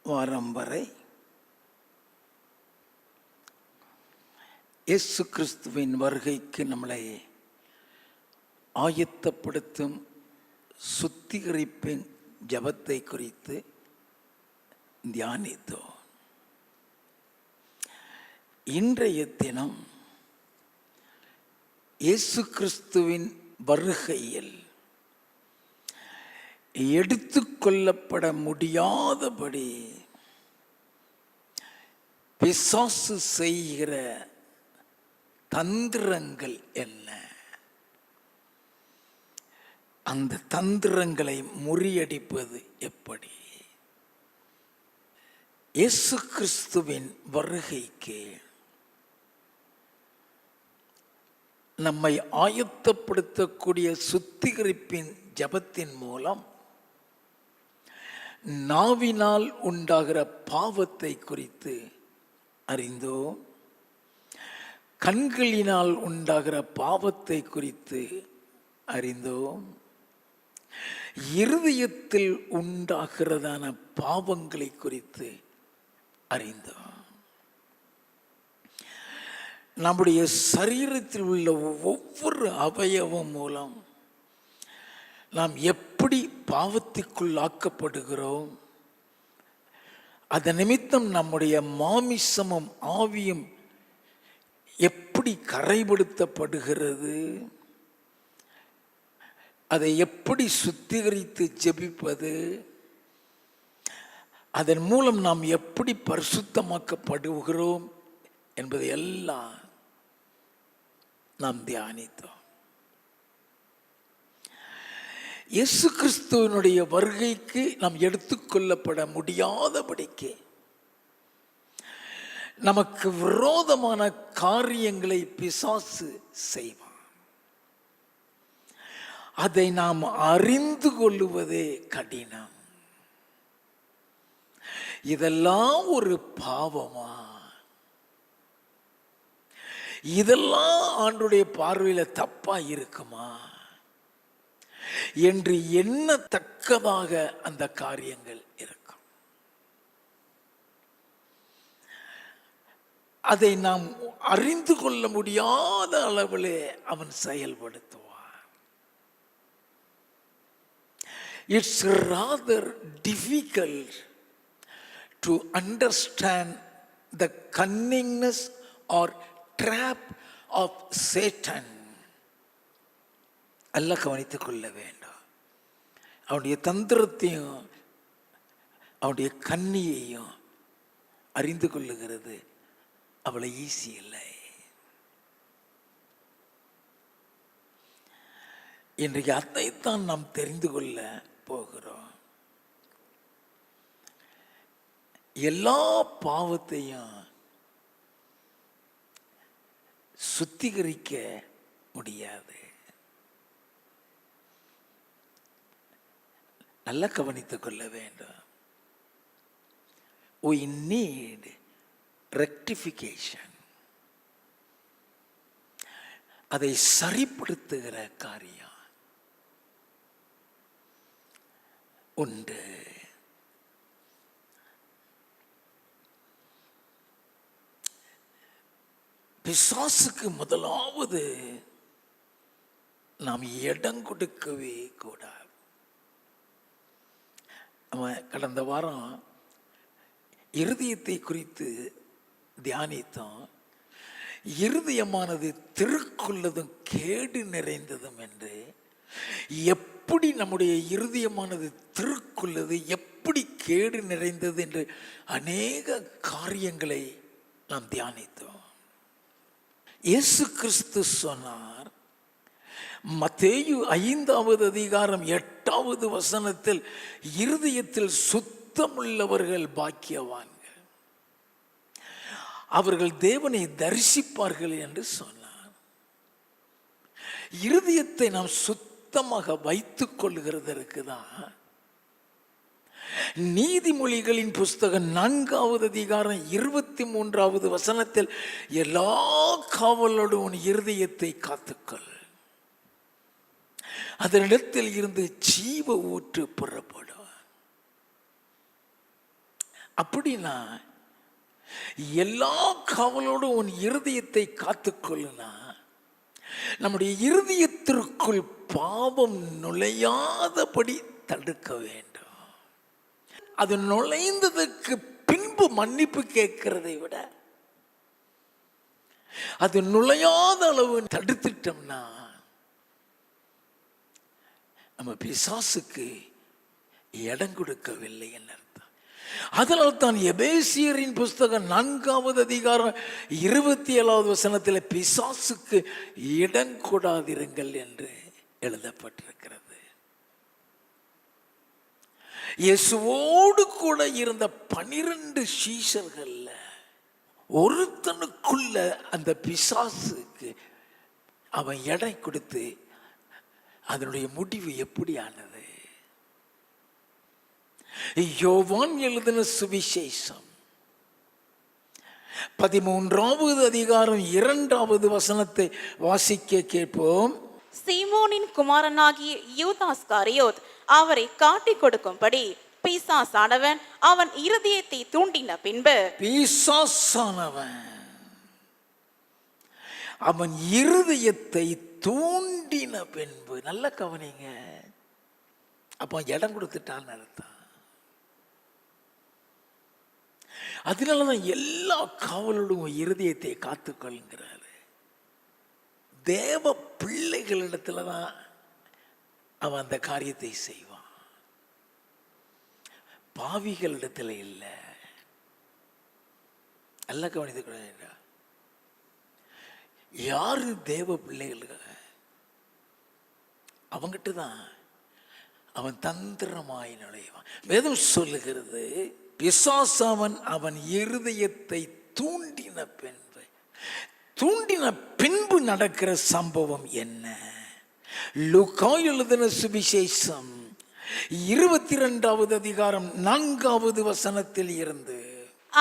வாரம் வரை இயேசு கிறிஸ்துவின் வருகைக்கு நம்மளை ஆயத்தப்படுத்தும் சுத்திகரிப்பின் ஜபத்தை குறித்து தியானித்தோம். இன்றைய தினம் இயேசு கிறிஸ்துவின் வருகையில் எடுத்துக்கொள்ளப்பட முடியாதபடி பிசாசு செய்கிற தந்திரங்கள் என்ன, அந்த தந்திரங்களை முறியடிப்பது எப்படி, இயேசு கிறிஸ்துவின் வருகைக்கு நம்மை ஆயத்தப்படுத்தக்கூடிய சுத்திகரிப்பின் ஜபத்தின் மூலம் நாவினால் உண்டாகிற பாவத்தை குறித்து அறிந்தோம். கண்களினால் உண்டாகிற பாவத்தை குறித்து அறிந்தோம். இருதயத்தில் உண்டாகிறதான பாவங்களை குறித்து அறிந்தோம். நம்முடைய சரீரத்தில் உள்ள ஒவ்வொரு அவயவம் மூலம் நாம் எப்படி பாவத்திற்குள் ஆக்கப்படுகிறோம், அதன் நிமித்தம் நம்முடைய மாமிசமும் ஆவியும் எப்படி கரைப்படுத்தப்படுகிறது, அதை எப்படி சுத்திகரித்து ஜெபிப்பது, அதன் மூலம் நாம் எப்படி பரிசுத்தமாக்கப்படுகிறோம் என்பதை எல்லாம் நாம் தியானித்தோம். இயேசு கிறிஸ்துவனுடைய வருகைக்கு நாம் எடுத்துக்கொள்ளப்பட முடியாதபடிக்கு நமக்கு விரோதமான காரியங்களை பிசாசு செய்வான். அதை நாம் அறிந்து கொள்ளுவதே கடினம். இதெல்லாம் ஒரு பாவமா, இதெல்லாம் ஆண்டவருடைய பார்வையில் தப்பா இருக்குமா என்று எண்ணத்தக்கதாக அந்த காரியங்கள் இருக்கும். அதை நாம் அறிந்து கொள்ள முடியாத அளவிலே அவன் செயல்படுத்துவான். It's rather difficult to understand the cunningness or trap of Satan. அல்ல கவனித்துக் கொள்ள வேண்டும். அவனுடைய தந்திரத்தையும் அவனுடைய கண்ணியையும் அறிந்து கொள்ளுகிறது அவளை ஈஸி இல்லை. இன்றைக்கு அதைத்தான் நாம் தெரிந்து கொள்ள போகிறோம். எல்லா பாவத்தையும் சுத்திகரிக்க முடியாது. நல்லா கவனித்துக் கொள்ள வேண்டும். We need rectification. அதை சரிப்படுத்துகிற காரியம் உண்டு. பிசாசுக்கு முதலாவது நாம் இடம் கொடுக்கவே கூடாது. நம்ம கடந்த வாரம் இருதயத்தை குறித்து தியானித்தோம். இருதயமானது திருக்குள்ளதும் கேடு நிறைந்ததும் என்று. எப்படி நம்முடைய இருதயமானது திருக்குள்ளது, எப்படி கேடு நிறைந்தது என்று அநேக காரியங்களை நாம் தியானித்தோம். இயேசு கிறிஸ்து சொன்னார், மத்தேயு 5வது அதிகாரம் 8வது வசனத்தில், இருதயத்தில் சுத்தமுள்ளவர்கள் பாக்கியவான்கள், அவர்கள் தேவனை தரிசிப்பார்கள் என்று சொன்னார். இருதயத்தை நாம் சுத்தமாக வைத்துக் கொள்ளுகிறதற்கு தான் நீதிமொழிகளின் புஸ்தகம் 4வது அதிகாரம் 23வது வசனத்தில், எல்லா காவலோடும் உன் இருதயத்தை காத்துக்கொள், அதனிடத்தில் இருந்து ஜீவ ஊற்று புறப்படும். அப்படின்னா எல்லா காவலோடும் உன் இருதயத்தை காத்துக்கொள்ளுனா நம்முடைய இருதயத்திற்குள் பாவம் நுழையாதபடி தடுக்க வேண்டும். அது நுழைந்ததற்கு பின்பு மன்னிப்பு கேட்கிறதை விட அது நுழையாத அளவு தடுத்துட்டோம்னா நம்ம பிசாசுக்கு இடம் கொடுக்கவில்லை என்று அர்த்தம். அதனால் தான் எபேசியரின் புஸ்தகம் 4வது அதிகாரம் 27வது வசனத்தில் பிசாசுக்கு இடம் கொடாதிருங்கள் என்று எழுதப்பட்டிருக்கிறது. இயேசுவோடு கூட இருந்த 12 சீஷர்கள்ல ஒருத்தனுக்குள்ள அந்த பிசாசுக்கு அவன் எடை கொடுத்து அதனுடைய முடிவு எப்படி ஆனது? யோவான் எழுதின சுவிசேஷம் 13வது அதிகாரம் 2வது வசனத்தை வாசிக்க கேட்போம். சீமோனின் குமாரனாகிய யூதாஸ் காரியோத் அவரை காட்டிக் கொடுக்கும்படி பிசாசானவன் அவன் இருதயத்தை தூண்டின பின்பு பிசாசானவன் அவன் இருதயத்தை தூண்டின பின்பு, நல்ல கவனிங்க, அப்ப இடம் கொடுத்துட்டான்னு அர்த்தம். அதனாலதான் எல்லா காவலோடும் இருதயத்தை காத்துக்கொள்கிறாரு. தேவ பிள்ளைகளிடத்துலதான் அவன் அந்த காரியத்தை செய்வான், பாவிகளிடத்துல இல்லை. நல்ல கவனித்துக் யாரு தேவ பிள்ளைகளுக்கு அவங்கிட்ட தான் அவன் தந்திரமாய் நுழைவான். வேதம் சொல்லுகிறது, பிசாசாவன் அவன் இருதயத்தை தூண்டின பின்பு நடக்கிற சம்பவம் என்ன? லூக்கா எழுதின சுவிசேஷம் 22வது அதிகாரம் 4வது வசனத்தில் இருந்து,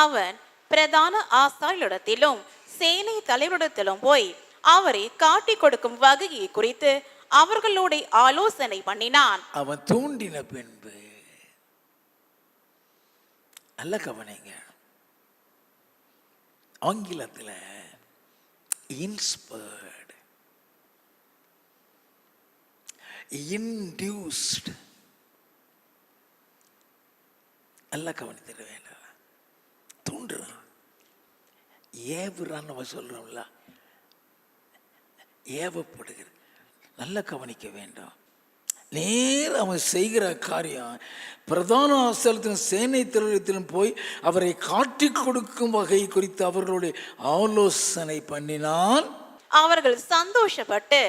அவன் பிரதான ஆசாரியரிடத்திலும் சேனை தலைவரிடத்திலும் போய் அவரை காட்டிக் கொடுக்கும் வகையை குறித்து அவர்களோட ஆலோசனை பண்ணினான். அவன் தூண்டின பின்பு, நல்ல கவனிங்க, ஆங்கிலத்தில் இன்ஸ்பயர்ட், இன்டியூஸ்ட், நல்லா கவனித்திட வேண்டும். தூண்டுறான், ஏவுறான்னு நம்ம சொல்றோம்ல, ஏவப்படுகிறது. நல்லா கவனிக்க வேண்டும். நேர் அவன் செய்கிற காரியம் பிரதான ஆசாரியத்தின் சேனை தலைவரிடத்திலும் போய் அவரை காட்டிக் கொடுக்கும் வகை குறித்து அவர்களுடைய ஆலோசனை பண்ணினான். அவர்கள் சந்தோஷப்பட்டு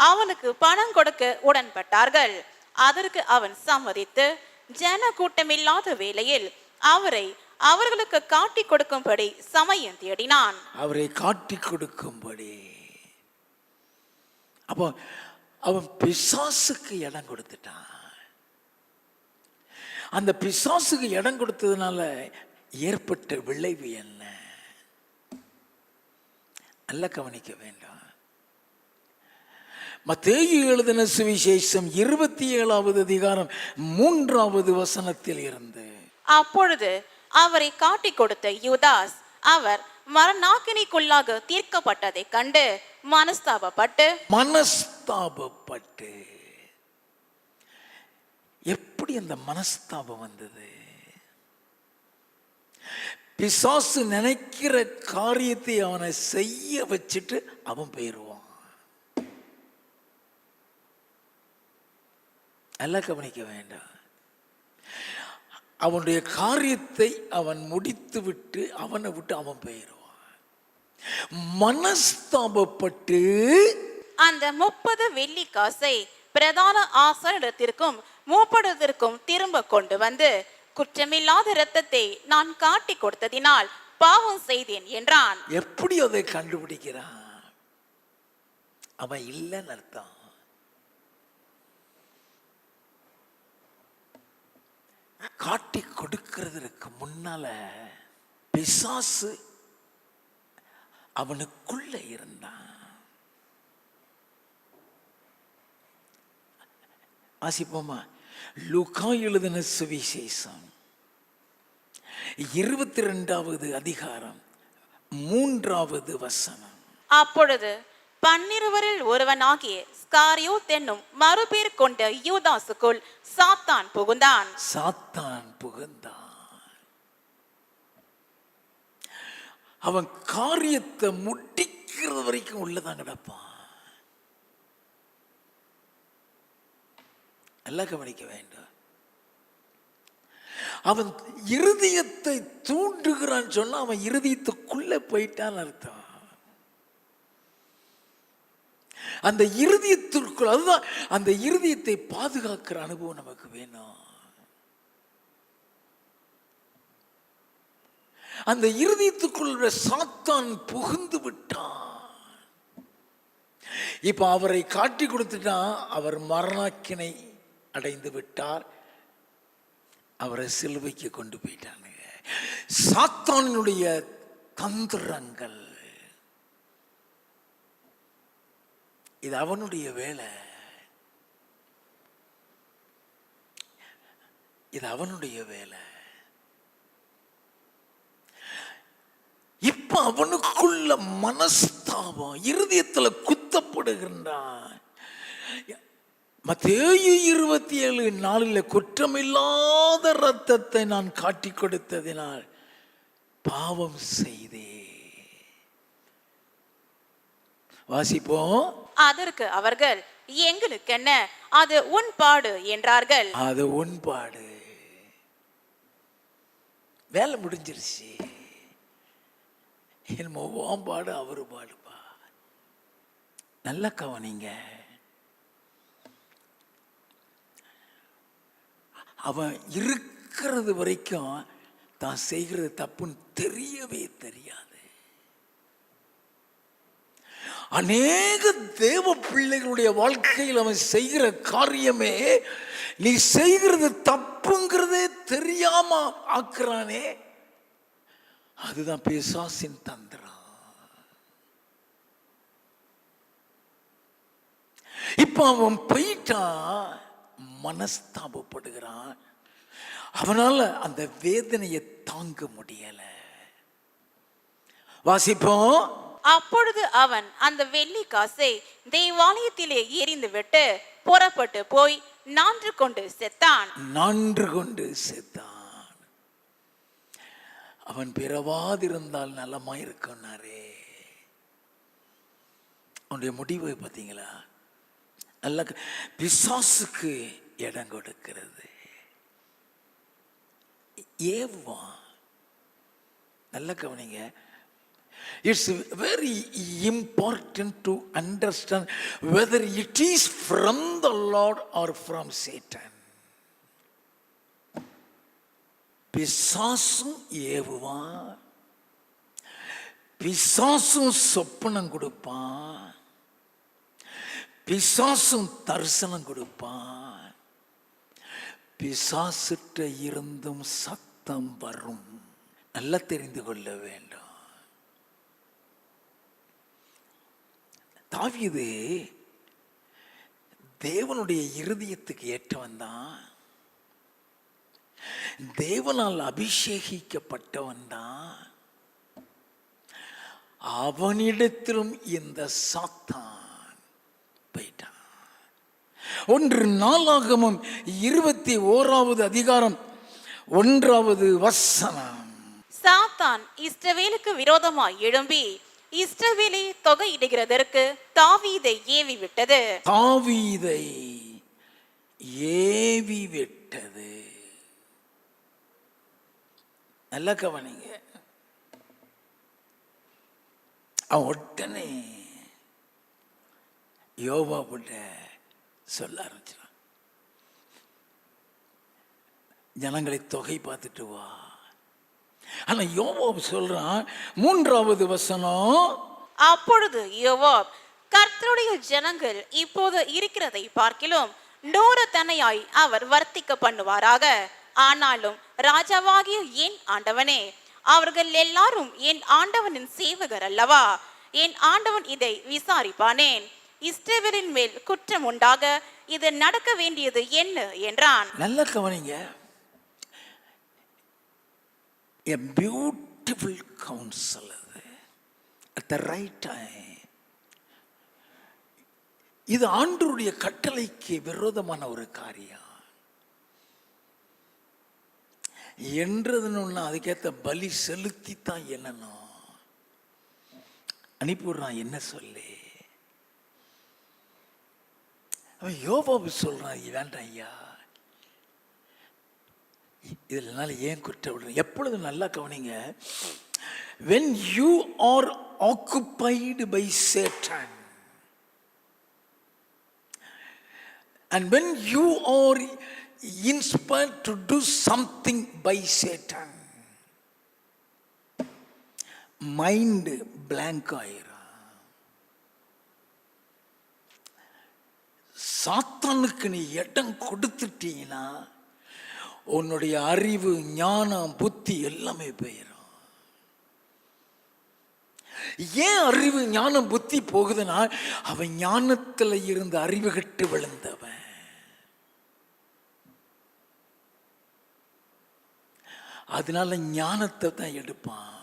அவனுக்கு பணம் கொடுக்க உடன்பட்டார்கள். அதற்கு அவன் சம்மதித்து ஜன கூட்டமில்லாத வேளையில் அவரை அவர்களுக்கு காட்டிக் கொடுக்கும்படி சமயம் தேடினான். அவரை காட்டிக் கொடுக்கும்படி. அப்போ அவன் பிசாசுக்கு இடம் கொடுத்துட்டான். அந்த பிசாசுக்கு இடம் கொடுத்ததுனால ஏற்பட்ட விளைவு என்ன? நல்ல கவனிக்க வேண்டும். மத்தேயு எழுதின சுவிசேஷம் 27வது அதிகாரம் 3வது வசனத்தில் இருந்து, அப்பொழுது அவரை காட்டிக் கொடுத்த யூதாஸ் அவர் மரணாக்கினிக்குள்ளாக தீர்க்கப்பட்டதை கண்டு மனஸ்தாபப்பட்டு எப்படி அந்த மனஸ்தாபம் வந்தது? பிசாசு நினைக்கிற காரியத்தை அவனை செய்ய வச்சுட்டு அவன் போயிடுவான். நல்லா கவனிக்க வேண்டாம். அவனுடைய காரியத்தை அவன் முடித்து விட்டு அவனை விட்டு அவன் போயிடுவான். மனஸ்தாபப்பட்டு அந்த 30 வெள்ளி காசை பிரதான ஆசாரியரிடத்திற்கும் மூப்பரிடத்திற்கும் திரும்ப கொண்டு வந்து, குற்றமில்லாத இரத்தத்தை நான் காட்டி கொடுத்ததினால் பாவம் செய்தேன் என்றான். எப்படி அதை கண்டுபிடிக்கிறான்? அவன் இல்லைன்னு அர்த்தம். காட்டி கொடுக்கிறதுக்கு முன்னால பிசாசு அவனுக்குள்ள இருந்தான். வாசிப்போமா? லூக்கா எழுதின சுவிசேஷம் 22வது அதிகாரம் 3வது வசனம். அப்பொழுது 12 ஒருவனாகிய ஸ்காரியோத் என்னும் மறுபேர் கொண்ட யூதாசுக்குள் சாத்தான் புகுந்தான். அவன் காரியத்தை முடிக்கிறது வரைக்கும் உள்ளதான் கிடப்பான். எல்லாம் கவனிக்க வேண்டும். அவன் இருதயத்தை தூண்டுகிறான்னு சொன்னா அவன் இருதயத்துக்குள்ள போயிட்டான்னு அர்த்தம். அந்த இருதயத்திற்குள், அதுதான் அந்த இருதயத்தை பாதுகாக்கிற அனுபவம் நமக்கு வேணும். அந்த இருதயத்துக்குள்ள சாத்தான் புகுந்து விட்டான். இப்ப அவரை காட்டி கொடுத்துட்டான். அவர் மரணாக்கினை அடைந்து விட்டார். அவரை சிலுவைக்கு கொண்டு போயிட்டானுங்க. சாத்தானுடைய தந்திரங்கள், இது அவனுடைய வேலை. இது அவனுடைய வேலை. இப்ப அவனுக்குள்ள மனஸ்தாபம், இருதயத்துல குத்தப்படுகின்றான். மத்தேயு 27:4 குற்றமில்லாத இரத்தத்தை நான் காட்டி கொடுத்ததினால் பாவம் செய்தே. வாசிப்போம். அதற்கு அவர்கள், எங்களுக்கு என்ன, அது உன் பாடு என்றார்கள். அது உன் பாடு, வேலை முடிஞ்சிருச்சு. என்னமோ உன் பாடு அவரு பாடுப்பா. நல்ல கவனிங்க. அவன் இருக்கிறது வரைக்கும் தான் செய்கிறது தப்புன்னு தெரியவே தெரியாது. அநேக தேவ பிள்ளைகளுடைய வாழ்க்கையில் அவன் செய்கிற காரியமே நீ செய்கிறது தப்புங்கிறதே தெரியாம ஆக்குறானே, அதுதான் பிசாசின் தந்திரம். இப்ப அவன் போயிட்டான், மனஸ்தாபப்படுகிறான். அவனால அந்த வேதனையை தாங்க முடியல. வாசிப்போம். அப்பொழுது அவன் அந்த வெள்ளி காசை தேவாலயத்திலே எறிந்து விட்டு புறப்பட்டு போய் நான்று கொண்டு செத்தான். அவன் பிறவாதிருந்தால் நலமாயிருக்குன்னாரே. அவனுடைய முடிவை பார்த்தீங்களா? நல்ல பிசாசுக்கு இடம் கொடுக்கிறது. ஏவான், நல்ல கவனிங்க. It's very important to understand whether it is from the Lord or from Satan. பிசாசும் ஏவுவான், பிசாசும் சொப்பனம் கொடுப்பான், பிசாசும் தரிசனம் கொடுப்பான். பிசாசிட்ட இருந்தும் சத்தம் வரும். நல்லா தெரிந்து கொள்ள வேண்டும். தாவீது தேவனுடைய இருதயத்துக்கு ஏற்றவன் தான். தேவனால் அபிஷேகிக்கப்பட்டவன் தான். அவனிடத்திலும் இந்த சாத்தான் போயிட்டான். 1 நாளாகமம் 21வது அதிகாரம் 1வது வசனம். சாத்தான் இஸ்ரவேலுக்கு விரோதமாய் எழும்பி இஸ்ரவேலை தொகையிடுகிறதற்கு தாவீதை ஏவி விட்டது. நல்ல கவனிங்க. அவன் உடனே யோவாபுட்ட சொல்ல ஆரம்பிச்சான், ஜனங்களை தொகை பார்த்துட்டு வா. ஆனா யோவாப் சொல்றான் 3வது வசனம். அப்பொழுது யோவாப், கர்த்தருடைய ஜனங்கள் இப்போது இருக்கிறதை பார்க்கிலும் 100 தனையாய் அவர் வர்த்திக்க பண்ணுவாராக. ஆனாலும் ராஜாவாகிய என் ஆண்டவனே, அவர்கள் எல்லாரும் என் ஆண்டவனின் சேவகர் அல்லவா? என் ஆண்டவன் இதை விசாரிப்பானேன். இஸ்ரவேலின் மேல் குற்றம் உண்டாக இது நடக்க வேண்டியது என்ன என்றான். நல்ல கவனிங்க. a beautiful counsel அது at the right time. இது ஆண்டவருடைய கட்டளைக்கு விரோதமான ஒரு காரியம் என்றதுன்னு அதுக்கேற்ற பலி செலுத்தி தான் என்னன்னு அனுப்பிவிடுறான். என்ன சொல்லி அவன் யோவாபு சொல்றான், வேண்டாம் ஐயா, இதனால ஏன் குற்ற விடுற. எப்பொழுது நல்லா கவனிங்க, when you are occupied by Satan and when you are inspired to do something by Satan, mind blank ஆயிரும். சாத்தானுக்கு நீ இடம் கொடுத்துட்டீங்கன்னா உன்னுடைய அறிவு, ஞானம், புத்தி எல்லாமே போயிடும். ஏன் அறிவு, ஞானம், புத்தி போகுதுன்னா அவன் ஞானத்துல இருந்து அறிவு கட்டு விழுந்தவன். அதனால ஞானத்தை தான் எடுப்பான்.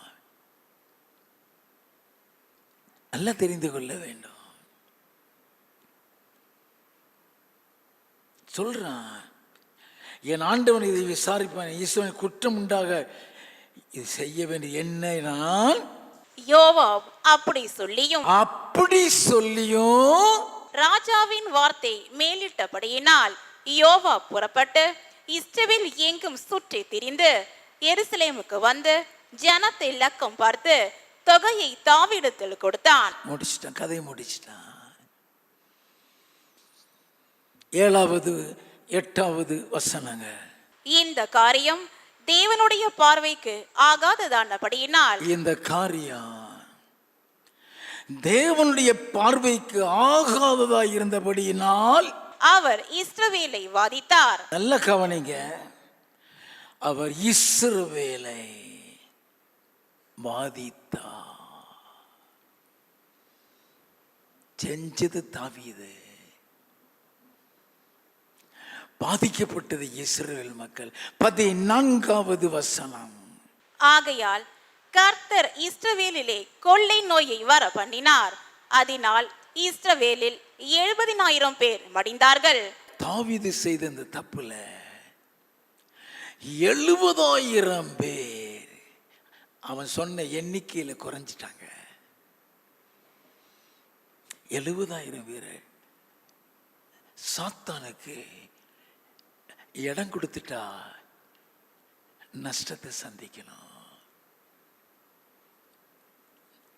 நல்லா தெரிந்து கொள்ள வேண்டும். சொல்றான், என் ஆண்டவன் இதை விசாரிப்பான், ஈஸ்வரன் குற்றம் உண்டாக இது செய்ய வேண்டிய என்ன. நான் யோவாப் அப்படி சொல்லியும் ராஜாவின் வார்த்தை மேலிட்டபடியினால் யோவாப் புறப்பட்டு இஸ்ரவேல் எங்கும் சுற்றி திரிந்து எருசலேமுக்கு வந்து ஜனத்தை லக்கம் பார்த்து தொகையை தாவீதிடத்தில் கொடுத்தான். முடிச்சிட்டான், கதையை முடிச்சிட்டான். 7வது 8வது வசனங்க. இந்த காரியம் தேவனுடைய பார்வைக்கு ஆகாததானபடியினால், இந்த காரியம் தேவனுடைய பார்வைக்கு ஆகாததா இருந்தபடியினால் அவர் இஸ்ரவேலை வாதித்தார். நல்ல கவனிங்க, அவர் இஸ்ரவேலை வாதித்தார். செஞ்சது தாவீது, பாதிக்கப்பட்டது இஸ்ரவேல் மக்கள். 14வது வசனம். ஆகையால் கர்த்தர் இஸ்ரவேலிலே கொள்ளை நோயை வர பண்ணினார், அதனால் இஸ்ரவேலில் 70,000 பேர் மடிந்தார்கள். தாவீது செய்த இந்த தப்புல 70,000 பேர் அவன் சொன்ன எண்ணிக்கையில குறைஞ்சிட்டாங்க. 70,000 பேர் சாத்தானுக்கு இடம் கொடுத்துட்டா நஷ்டத்தை சந்திக்கணும்.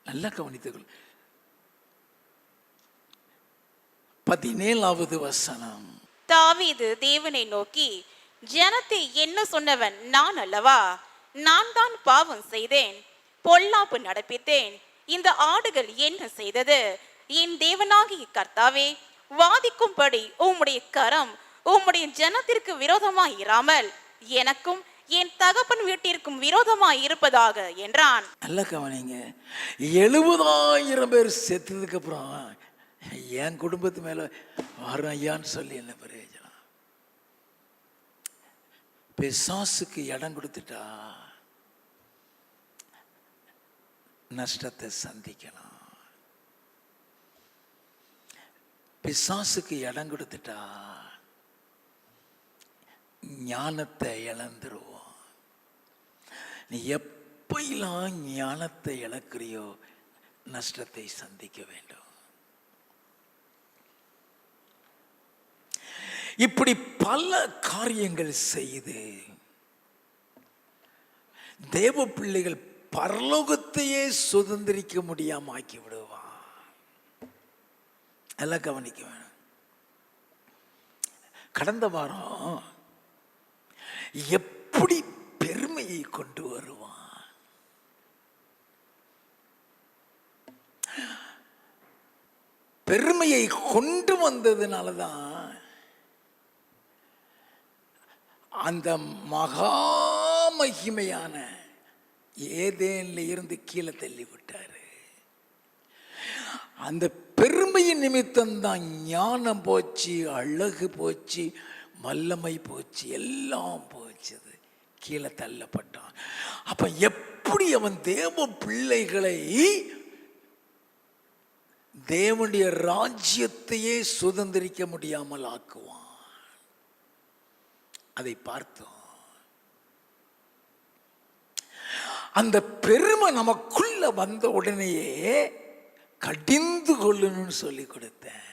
நல்லா கவனித்துக்கொள். 17வது வசனம். தாவீது தேவனை நோக்கி, ஜனத்தை என்ன சொன்னவன் நான் அல்லவா? நான் தான் பாவம் செய்தேன், பொல்லாப்பு நடப்பித்தேன். இந்த ஆடுகள் என்ன செய்தது? என் தேவனாகிய கர்த்தாவே, வாதிக்கும்படி உம்முடைய கரம் உம்முடைய ஜனத்திற்கு விரோதமாய் இராமல் எனக்கும் என் தகப்பன் வீட்டிற்கும் விரோதமாய் இருப்பதாக என்றான். நல்ல கவனிங்க, 70,000 பேர் செத்ததுக்கு அப்புறம் என் குடும்பத்து மேல வரும் ஐயான்னு சொல்லி என்ன பிரயோஜனம்? பிசாசுக்கு இடம் கொடுத்துட்டா நஷ்டத்தை சந்திக்கணும். பிசாசுக்கு இடம் கொடுத்துட்டா ஞானத்தை இழந்துருவோம். நீ எப்பெல்லாம் ஞானத்தை இழக்கிறியோ நஷ்டத்தை சந்திக்க வேண்டும். இப்படி பல காரியங்கள் செய்து தேவ பிள்ளைகள் பரலோகத்தையே சுதந்திரிக்க முடியாம ஆக்கி விடுவான். எல்லாம் கவனிக்க வேணும். கடந்த வாரம் எப்படி பெருமையை கொண்டு வருவான். பெருமையை கொண்டு வந்ததுனாலதான் அந்த மகா மகிமையான ஏதேன்ல இருந்து கீழே தள்ளி விட்டாரு. அந்த பெருமையின் நிமித்தம் தான் ஞானம் போச்சு, அழகு போச்சு, வல்லமை போச்சு, எல்லாம் போச்சது. கீழே தள்ளப்பட்டான். அப்ப எப்படி அவன் தேவ பிள்ளைகளை தேவனுடைய ராஜ்யத்தையே சுதந்திரிக்க முடியாமல் ஆக்குவான், அதை பார்த்தோம். அந்த பெருமை நமக்குள்ள வந்த உடனேயே கடிந்து கொள்ளணும்னு சொல்லி கொடுத்தேன்.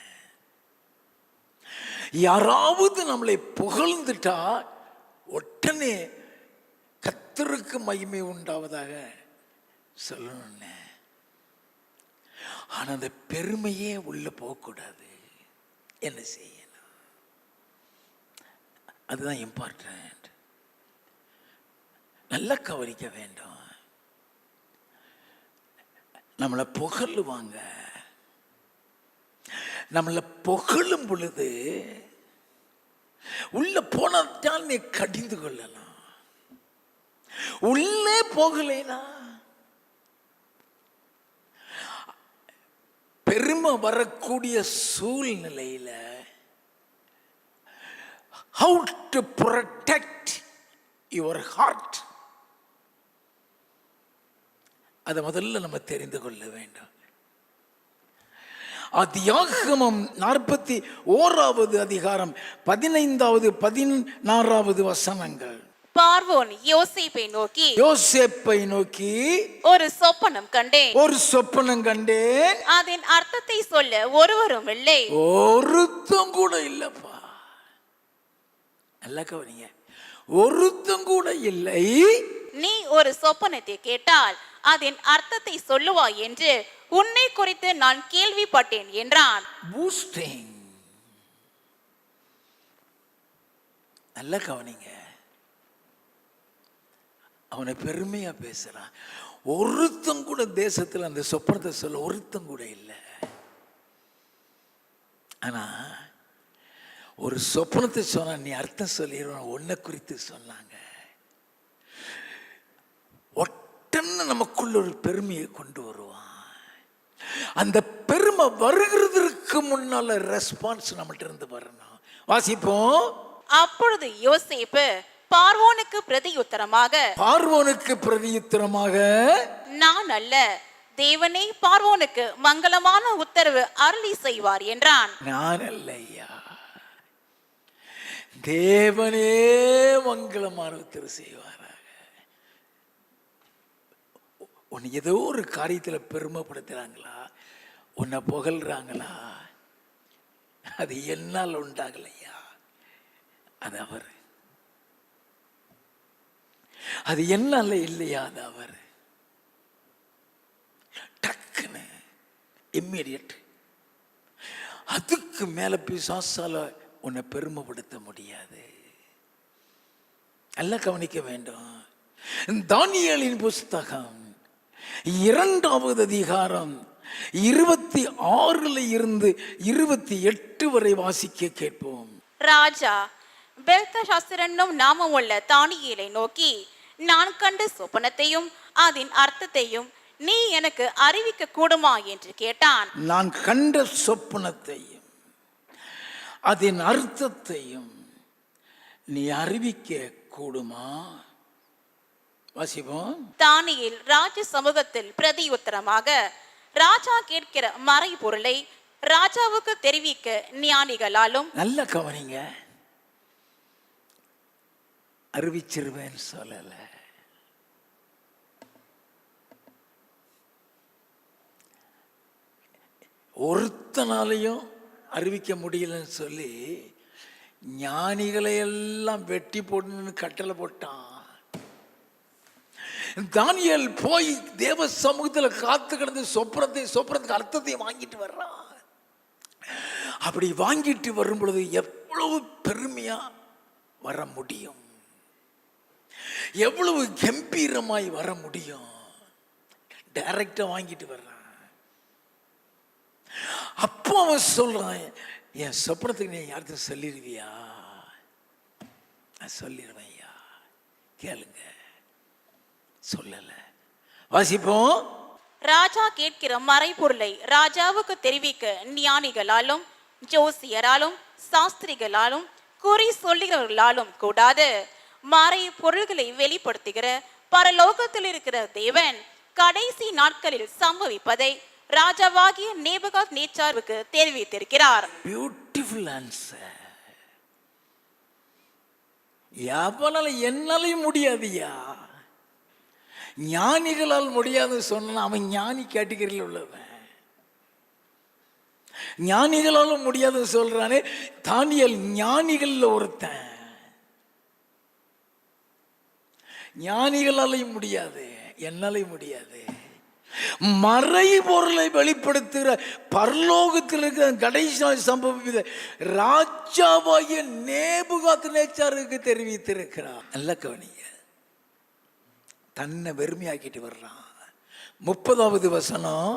யாராவது நம்மளை புகழ்ந்துட்டா உடனே கர்த்தருக்கு மகிமை உண்டாவதாக சொல்லணும்னு. ஆனா அந்த பெருமையே உள்ள போகக்கூடாது. என்ன செய்யணும்? அதுதான் இம்பார்ட்டன்ட். நல்லா கவனிக்க வேண்டும். நம்மளை புகழுவாங்க. நம்மளை புகழும் பொழுது உள்ள போனால் நீ கடிந்து கொள்ளலாம். உள்ளே போகலைனா பெருமை வரக்கூடிய சூழ்நிலையில how to protect your heart, அதை முதல்ல நம்ம தெரிந்து கொள்ள வேண்டும். ஆதியாகமம் 41வது அதிகாரம் 15வது 16வது வசனங்கள். பார்வோன் யோசேப்பை நோக்கி ஒரு சொப்பனம் கண்டேன், அதன் அர்த்தத்தை சொல்ல ஒருவரும் இல்லை. ஒருத்தம் கூட இல்லப்பா. நல்லா கவனிங்க, ஒருத்தம் கூட இல்லை. நீ ஒரு சொப்பனத்தை கேட்டால் அதன் அர்த்தத்தை சொல்லுவாய் என்று உன்னை குறித்து நான் கேள்விப்பட்டேன் என்றான். பூஸ்டிங். நல்லா கவனிங்க, அவனை பெருமையா பேசுறான். ஒருத்தம் கூட தேசத்துல அந்த சொப்பனத்தை சொல்ல ஒருத்தம் கூட இல்லை. ஆனா ஒரு சொப்பனத்தை சொன்னா நீ அர்த்தம் சொல்லிடுவான். ஒன்னை குறித்து சொன்னாங்க. ஒட்டன்னு நமக்குள்ள ஒரு பெருமையை கொண்டு வருவான். அந்த பெருமை வருகிறதுக்கு முன்னால ரெஸ்பான்ஸ் நம்மகிட்ட இருந்து வரணும். வாசிப்போம். அப்பொழுது யோசேப்பு பார்வோனுக்கு பிரதியுத்தரமாக நான் அல்ல, தேவனே பார்வோனுக்கு மங்களமான உத்தரவு அருளி செய்வார் என்றான். நான் அல்ல ஐயா, தேவனே மங்களமான உத்தரவு செய்வாராக. உன்னை ஏதோ ஒரு காரியத்துல பெருமைப்படுத்துறாங்களா, உன்னை புகழ்றாங்களா, அது என்னால் உண்டாகலையா, அது அவர். அது என்னால இல்லையா, அது அவர். டக்குன்னு இம்மீடியட். அதுக்கு மேல பிசாசால உன்னை பெருமைப்படுத்த முடியாது. நல்லா கவனிக்க வேண்டும். தானியேலின் புஸ்தகம் 2வது அதிகாரம் 26 இருந்து 28 வரை வாசிக்க கேட்போம். ராஜா பெல்தஷாத்சர் என்னும் நாமம் உள்ள தானியேலை நோக்கி, நான் கண்ட சொப்பனத்தையும் அதன் அர்த்தத்தையும் நீ எனக்கு அறிவிக்க கூடுமா என்று கேட்டான். நான் கண்ட சொப்பனத்தையும் அதன் அர்த்தத்தையும் நீ அறிவிக்க கூடுமா? வாசிப்போம். தானியேல் ராஜ சமூகத்தில் பிரதியுத்தரமாக, ராஜா கேட்கிற மறை பொருளை ராஜாவுக்கு தெரிவிக்க ஞானிகளாலும். நல்ல கவனிங்க, அறிவிச்சிருவேன் சொல்லல. ஒருத்தனாலையும் அறிவிக்க முடியலன்னு சொல்லி ஞானிகளை எல்லாம் வெட்டி போடணும்னு கட்டளை போட்டான். தானியேல் போய் தேவ சமூகத்துல காத்து கிடந்து சொப்பனத்துக்கு அர்த்தத்தையும் வாங்கிட்டு வர்றான். அப்படி வாங்கிட்டு வரும் பொழுது எவ்வளவு பெருமையா வர முடியும், எவ்வளவு கம்பீரமாய் வர முடியும். டைரக்டா வாங்கிட்டு வர்றான். அப்போ அவன் சொல்றான், என் சொப்பனத்துக்கு நீ யார்கிட்ட சொல்லிடுவியா? நான் சொல்லிடுவேன் ஐயா, கேளுங்க. சொல்லல. வாசிப்போம். ராஜா கேட்கிற மறைபொருளை ராஜாவுக்கு தெரிவிக்க ஞானிகளாலும் ஜோசியராலும் சாஸ்திரிகளாலும் குறி சொல்லுகிறவர்களாலும் கூடாது, மறை பொருள்களை வெளிப்படுத்துகிற பரலோகத்தில் இருக்கிற தேவன் கடைசி நாட்களில் சம்பவிப்பதை ராஜாவாகிய நேபுகாத் நேச்சாருக்கு தெரிவித்திருக்கிறார். Beautiful answer. எவனால என்னாலையும் முடியாதுயா, ஞானிகளால் முடியாதுன்னு சொன்னா அவன் ஞானி கேட்டகரியில் உள்ளவன். ஞானிகளாலும் முடியாதுன்னு சொல்றானே, தானியேல் ஞானிகள்ல ஒருத்தன். ஞானிகளாலையும் முடியாது, என்னாலையும் முடியாது. மறை பொருளை வெளிப்படுத்துகிற பரலோகத்தில் இருக்கிற கடைசி நாள் சம்பவித்த ராஜாவாகிய நேபுகாத் நேச்சாருக்கு தெரிவித்திருக்கிறார். நல்ல கவனிங்க, தன்னை வெறுமையாக்கிட்டு வர்றான். 30வது வசனம்,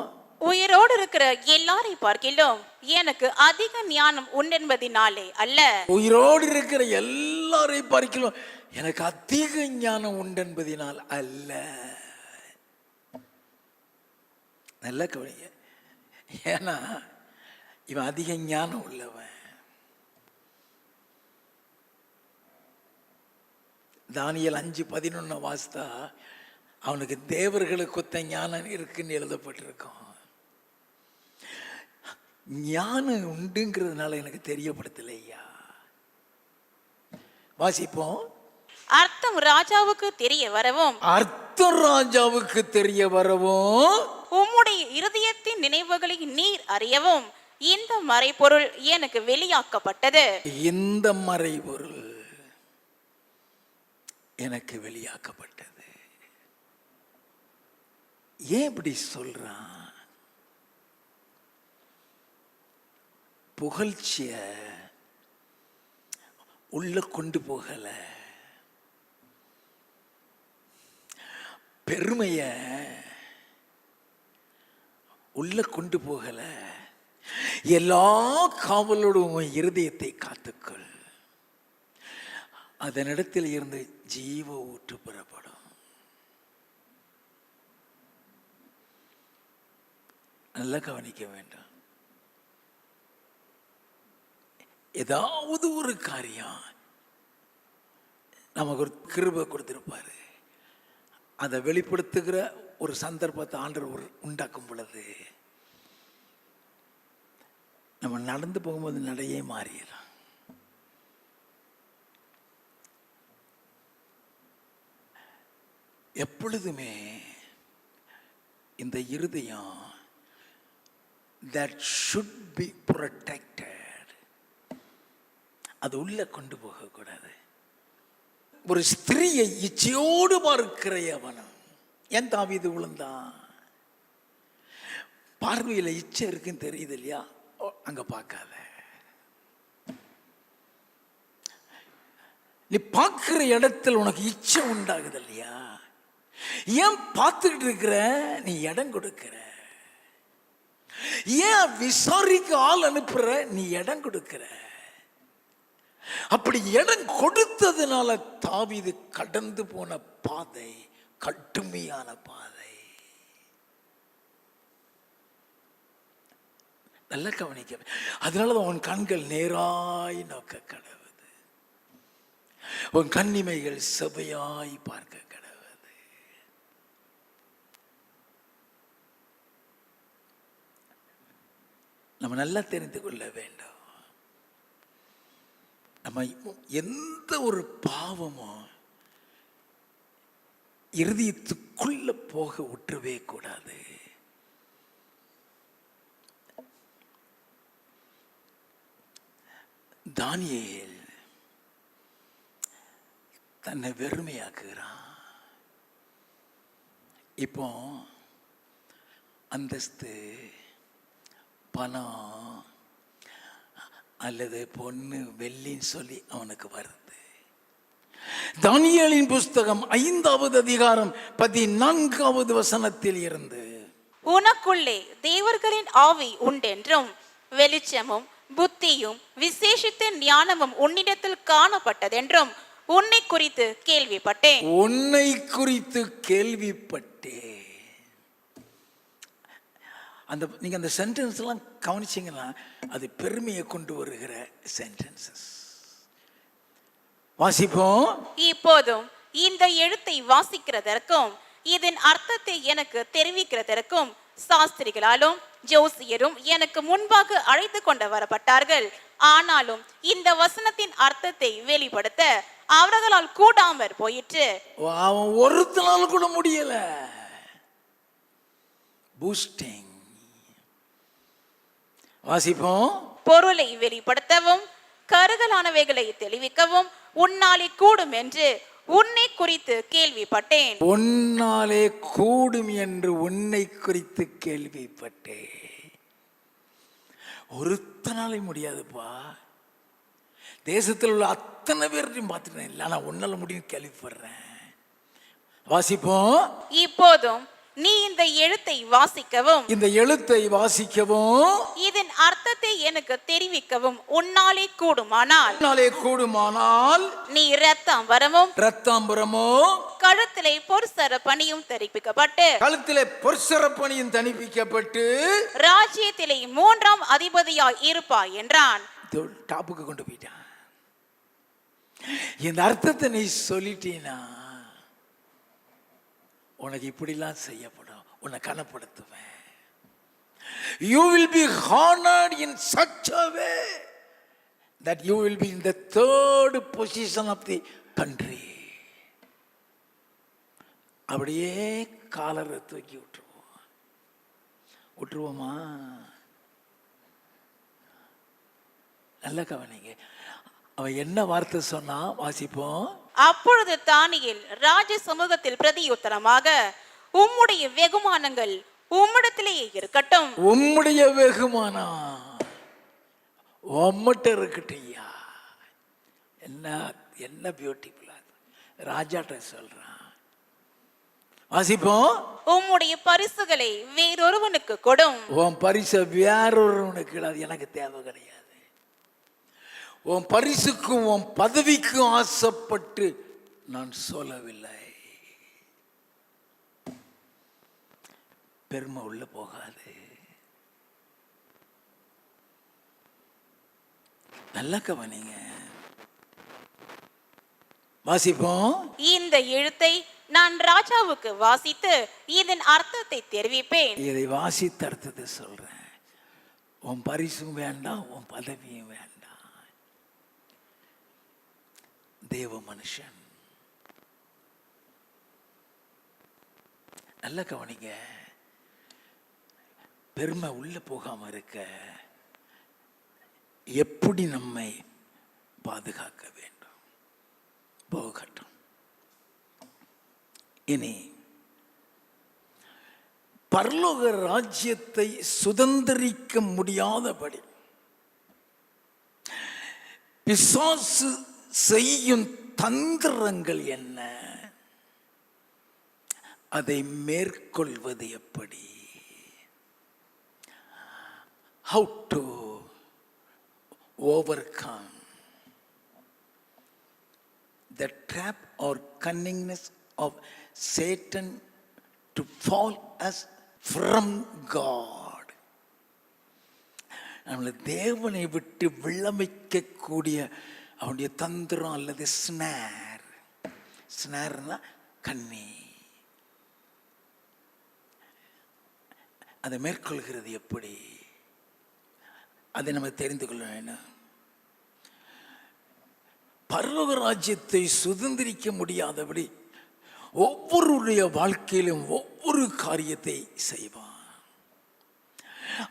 உயிரோடு இருக்கிற எல்லாரை பார்க்கிலும் எனக்கு அதிக ஞானம் உண்டென்பதினாலே அல்ல. உயிரோடு இருக்கிற எல்லாரை பார்க்கிலும் எனக்கு அதிக ஞானம் உண்டென்பதினால் அல்ல. நல்ல கவனிங்க, ஏன்னா இவன் அதிக ஞானம் உள்ளவன். தானியேல் 5:11 வாசித்தா அவனுக்கு தேவர்களுக்கு ஒத்த ஞானம் இருக்குன்னு எழுதப்பட்டிருக்கும். ஞானம் உண்டுங்கிறதுனால எனக்கு தெரியப்படுத்தலையா. வாசிப்போம். அர்த்தம் ராஜாவுக்கு தெரிய வரவும், அர்த்தம் ராஜாவுக்கு தெரிய வரவும், உம்முடைய இருதயத்தின் நினைவுகளை நீர் அறியவும் இந்த மறைபொருள் எனக்கு வெளியாக்கப்பட்டது. இந்த மறைபொருள் எனக்கு வெளியாக்கப்பட்டது. ஏன் இப்படி சொல்றான்? புகழ்ச்சிய உள்ள கொண்டு போகல, பெருமைய உள்ள கொண்டு போகல. எல்லா காவலோடும் இருதயத்தை காத்துக்கொள், அதனிடத்தில் இருந்து ஜீவ ஊற்று பெறப்படும். நல்லா கவனிக்க வேண்டும். ஏதாவது ஒரு காரியம் நமக்கு ஒரு கிருபை கொடுத்திருப்பாரு, அதை வெளிப்படுத்துகிற ஒரு சந்தர்ப்பத்தை ஆண்டவர் உண்டாக்கும் பொழுது நம்ம நடந்து போகும்போது நடையே மாறிடலாம். எப்பொழுதுமே இந்த இருதயம் that should be protected, அது உள்ள கொண்டு போகக்கூடாது. ஒரு ஸ்திரீயை இச்சையோடு பார்க்கிற எவனும், ஏன் தாவீது விழுந்தான்? பார்வையில் இச்சை இருக்குன்னு தெரியுது இல்லையா, அங்க பார்க்காத. நீ பார்க்கிற இடத்துல உனக்கு இச்சை உண்டாகுது இல்லையா, ஏன் பார்த்துக்கிட்டு இருக்கிற? நீ இடம் கொடுக்கிற. ஏன் விசாரிக்க ஆள் அனுப்புற? நீ இடம் கொடுக்கிற. அப்படி இடம் கொடுத்ததுனால தாவீது கடந்து போன பாதை கடுமையான பாதை. நல்ல கவனிக்க. அதனாலதான் உன் கண்கள் நேராய் நோக்க கடவுது, உன் கண்ணிமைகள் செவையாய் பார்க்க கடவுது. நம்ம நல்லா தெரிந்து கொள்ள வேண்டும். நம்ம எந்த ஒரு பாவமும் இருதயத்துக்குள்ள போக விட்டுறவே கூடாது. தானியேல் தன்னை வெறுமையாக்குகிறான். இப்போ அந்தஸ்து, பணம் அல்லது பொண்ணு வெள்ளின்னு சொல்லி அவனுக்கு வருது. தானியேலின் புஸ்தகம் 5வது அதிகாரம் 14வது வசனத்தில் இருந்து, உனக்குள்ளே தேவர்களின் ஆவி உண்டென்றும் வெளிச்சமும் புத்தியும் விசேஷித்த ஞானமும் உன்னிடத்தில் காணப்பட்டதென்றும் உன்னை குறித்து கேள்விப்பட்டேன். உன்னை குறித்து கேள்விப்பட்டேன். அந்த நீங்க அந்த சென்டென்ஸ் எல்லாம் கவனிச்சீங்கன்னா அது பெருமையை கொண்டு வருகிற சென்டென்சஸ். வாசிப்போம். இப்போதும் இந்த எழுத்தை வாசிக்கிறதற்கும் இதன் அர்த்தத்தை எனக்கு தெரிவிக்கிறதற்கும் சாஸ்திரிகளாலும் ஜோசியரும் எனக்கு முன்பாக அழைத்து கொண்டு வரப்பட்டார்கள். ஆனாலும் இந்த வசனத்தின் அர்த்தத்தை வெளிப்படுத்த அவர்களால் கூடாமற் போயிற்று. அவன் ஒருத்தனால கூட முடியல. பூஸ்டிங். வாசிப்போம். பொருளை வெளிப்படுத்தவும் கருகலானவைகளை தெளிவிக்கவும் உன்னாலே கூடும் என்று உன்னை குறித்து கேள்விப்பட்டேன். உன்னாலே கூடும் என்று உன்னை குறித்து கேள்விப்பட்டேன். ஒருத்தனாலே முடியாதுப்பா. தேசத்தில் உள்ள அத்தனை பேரையும் பார்த்துட்டேன். இல்லை, நான் உன்னால முடியும் கேள்விப்படுறேன். வாசிப்போம். இப்போதும் நீ இந்த எழுத்தை வாசிக்கவும் இந்த எழுத்தை வாசிக்கவும் இதன் அர்த்தத்தை எனக்கு தெரிவிக்கவும் உன்னாலே கூடுமானால் நீ இரத்தாம்பரமோ கழுத்திலே பொற்சர பணியும் தரிப்பிக்கப்பட்டு ராஜ்யத்திலே 3ஆம் அதிபதியாய் இருப்பாய் என்றான். டாப்புக்கு கொண்டு போயிட்டான். இந்த அர்த்தத்தை நீ சொல்லிட்டீனா உனக்கு இப்படிலாம் செய்யப்படும். உன்னை கனப்படுத்துவேன். You will be honored in such a way that you will be in the 3rd position of the country. அப்படியே காலரை தூக்கி விட்டுருவோமா? நல்ல கவனிங்க. அவன் என்ன வார்த்தை சொன்னா வாசிப்போம். அப்பொழுது தானியேல் ராஜ சமூகத்தில் பிரதியுத்தரமாக, உம்முடைய வெகுமானங்கள் உம்மிடத்திலேயே இருக்கட்டும். உம்முடைய வெகுமானம் உம்மிட்ட இருக்கட்டையா. என்ன பியூட்டிஃபுல்லா ராஜாட்ட சொல்றான். வாசிப்போம். உம்முடைய பரிசுகளை வேறொருவனுக்கு கொடும். உன் பரிசை வேறொருவனுக்கு அது எனக்கு தேவை கிடையாது. உன் பரிசுக்கும் உன் பதவிக்கும் ஆசைப்பட்டு நான் சொல்லவில்லை. பெருமை உள்ள போகாது. நல்ல கவனிங்க. வாசிப்போம். இந்த எழுத்தை நான் ராஜாவுக்கு வாசித்து இதன் அர்த்தத்தை தெரிவிப்பேன். இதை வாசித்த அர்த்தத்தை சொல்றேன். உன் பரிசும் வேண்டாம், உன் பதவியும் வேண்டாம். தேவ மனுஷன். நல்ல கவனிங்க. பெருமை உள்ள போகாம இருக்க எப்படி நம்மை பாதுகாக்க வேண்டும்? போகட்டும். இனி பரலோக ராஜ்யத்தை சுதந்திரிக்க முடியாதபடி பிசாசு செய்யும் தந்திரங்கள் என்ன? அதை மேற்கொள்வது எப்படி? How to overcome the trap or cunningness of Satan to fall us from God. நம்மளை தேவனை விட்டு விளமிக்கக்கூடிய அவனுடைய தந்திரம் அல்லது ஸ்னேர்னா கண்ணி. அதை மேற்கொள்கிறது எப்படி? அதை நம்ம தெரிந்து கொள்ள வேண்டும். பரலோக ராஜ்யத்தை சுதந்திரிக்க முடியாதபடி ஒவ்வொருடைய வாழ்க்கையிலும் ஒவ்வொரு காரியத்தை செய்வான்.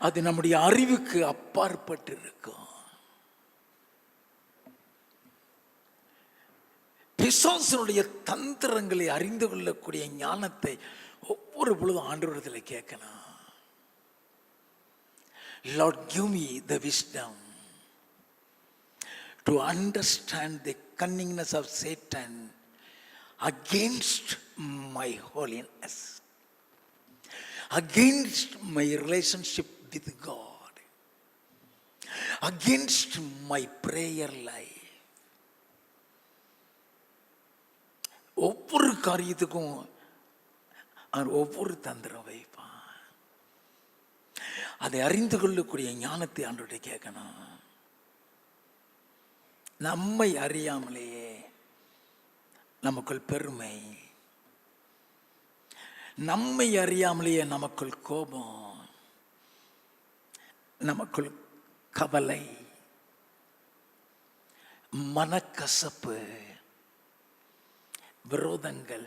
அது நம்முடைய அறிவுக்கு அப்பாற்பட்டு இருக்கும். பிசாசனுடைய தந்திரங்களை அறிந்து கொள்ளக்கூடிய ஞானத்தை ஒவ்வொரு பொழுதும் ஆண்டவரிடத்தில் கேட்கணும். Lord, give me the wisdom to understand the cunningness of Satan against my holiness, against my relationship with God, against my prayer life. ஒவ்வொரு காரியத்துக்கும் ஒவ்வொரு தந்திரம் வைப்பான். அதை அறிந்து கொள்ளக்கூடிய ஞானத்தை ஆண்டவர்கிட்ட கேட்கணும். நம்மை அறியாமலேயே நமக்குள் பெருமை, நம்மை அறியாமலேயே நமக்குள் கோபம், நமக்குள் கவலை, மனக்கசப்பு, விரோதங்கள்,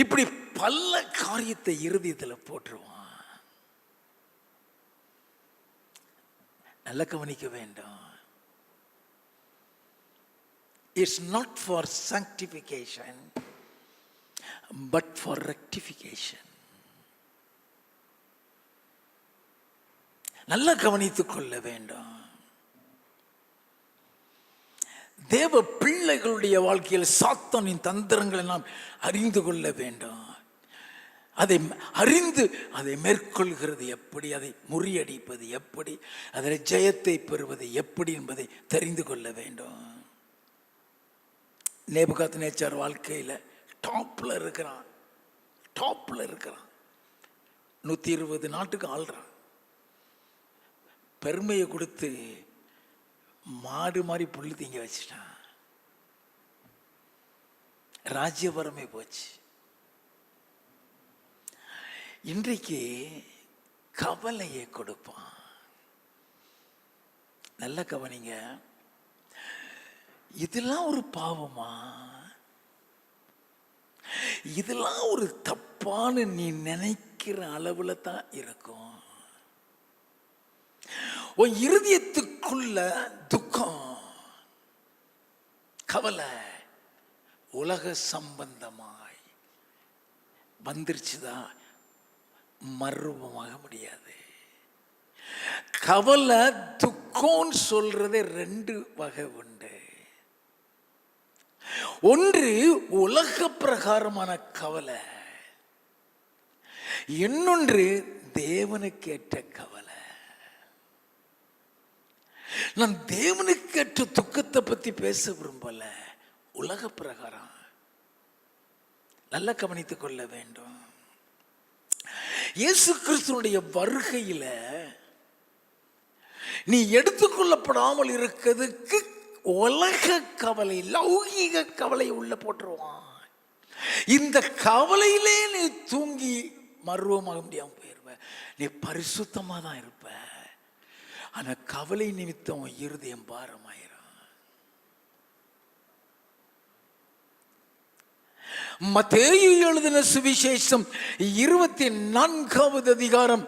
இப்படி பல காரியத்தை இருதயத்தில் போட்டுருவான். நல்ல கவனிக்க வேண்டும். It's not for sanctification but for rectification. நல்ல கவனித்துக் கொள்ள வேண்டும். தேவ பிள்ளைகளுடைய வாழ்க்கையில் சாத்தானின் தந்திரங்களை நாம் அறிந்து கொள்ள வேண்டும். அதை அறிந்து அதை மேற்கொள்கிறது எப்படி, அதை முறியடிப்பது எப்படி, அதில் ஜெயத்தை பெறுவது எப்படி என்பதை தெரிந்து கொள்ள வேண்டும். நேபுகாத்நேச்சார் வாழ்க்கையில் டாப்ல இருக்கிறான். 120 நாட்டுக்கு ஆள்றான். பெருமையை கொடுத்து மாடு மாதிரி புள்ளி தீங்க வச்சுட்டான். ராஜ்யபரமே போச்சு. இன்றைக்கு கவலையை கொடுப்பான். நல்ல கவனிங்க. இதெல்லாம் ஒரு பாவமா? இதெல்லாம் ஒரு தப்பான நீ நினைக்கிற அளவுல தான் இருக்கும். உன் இருதயத்துக்குள்ள துக்கம், கவலை உலக சம்பந்தமாய் வந்துருச்சுதான் மறுரூபமாக முடியாது. கவலை துக்கம் சொல்றதே 2 வகை உண்டு. ஒன்று உலக பிரகாரமான கவலை, இன்னொன்று தேவனுக்கேற்ற கவலை. நான் தேவனுக்கேற்ற துக்கத்தை பத்தி பேச விரும்பல, உலக பிரகாரம். நல்ல கவனித்துக் கொள்ள வேண்டும். இயேசு கிறிஸ்துனுடைய வருகையில நீ எடுத்துக்கொள்ளப்படாமல் இருக்கிறதுக்கு உலக கவலை, லௌகீக கவலை உள்ள போட்டுருவான். இந்த கவலையிலே நீ தூங்கி மர்வமாக முடியாம போயிருவ. நீ பரிசுத்தமா தான் இருப்ப. ஆனா கவலை நிமித்தம் இருதயம் பாரமாயிரும். மத்தேயு எழுதின சுவிசேஷம் 24வது அதிகாரம்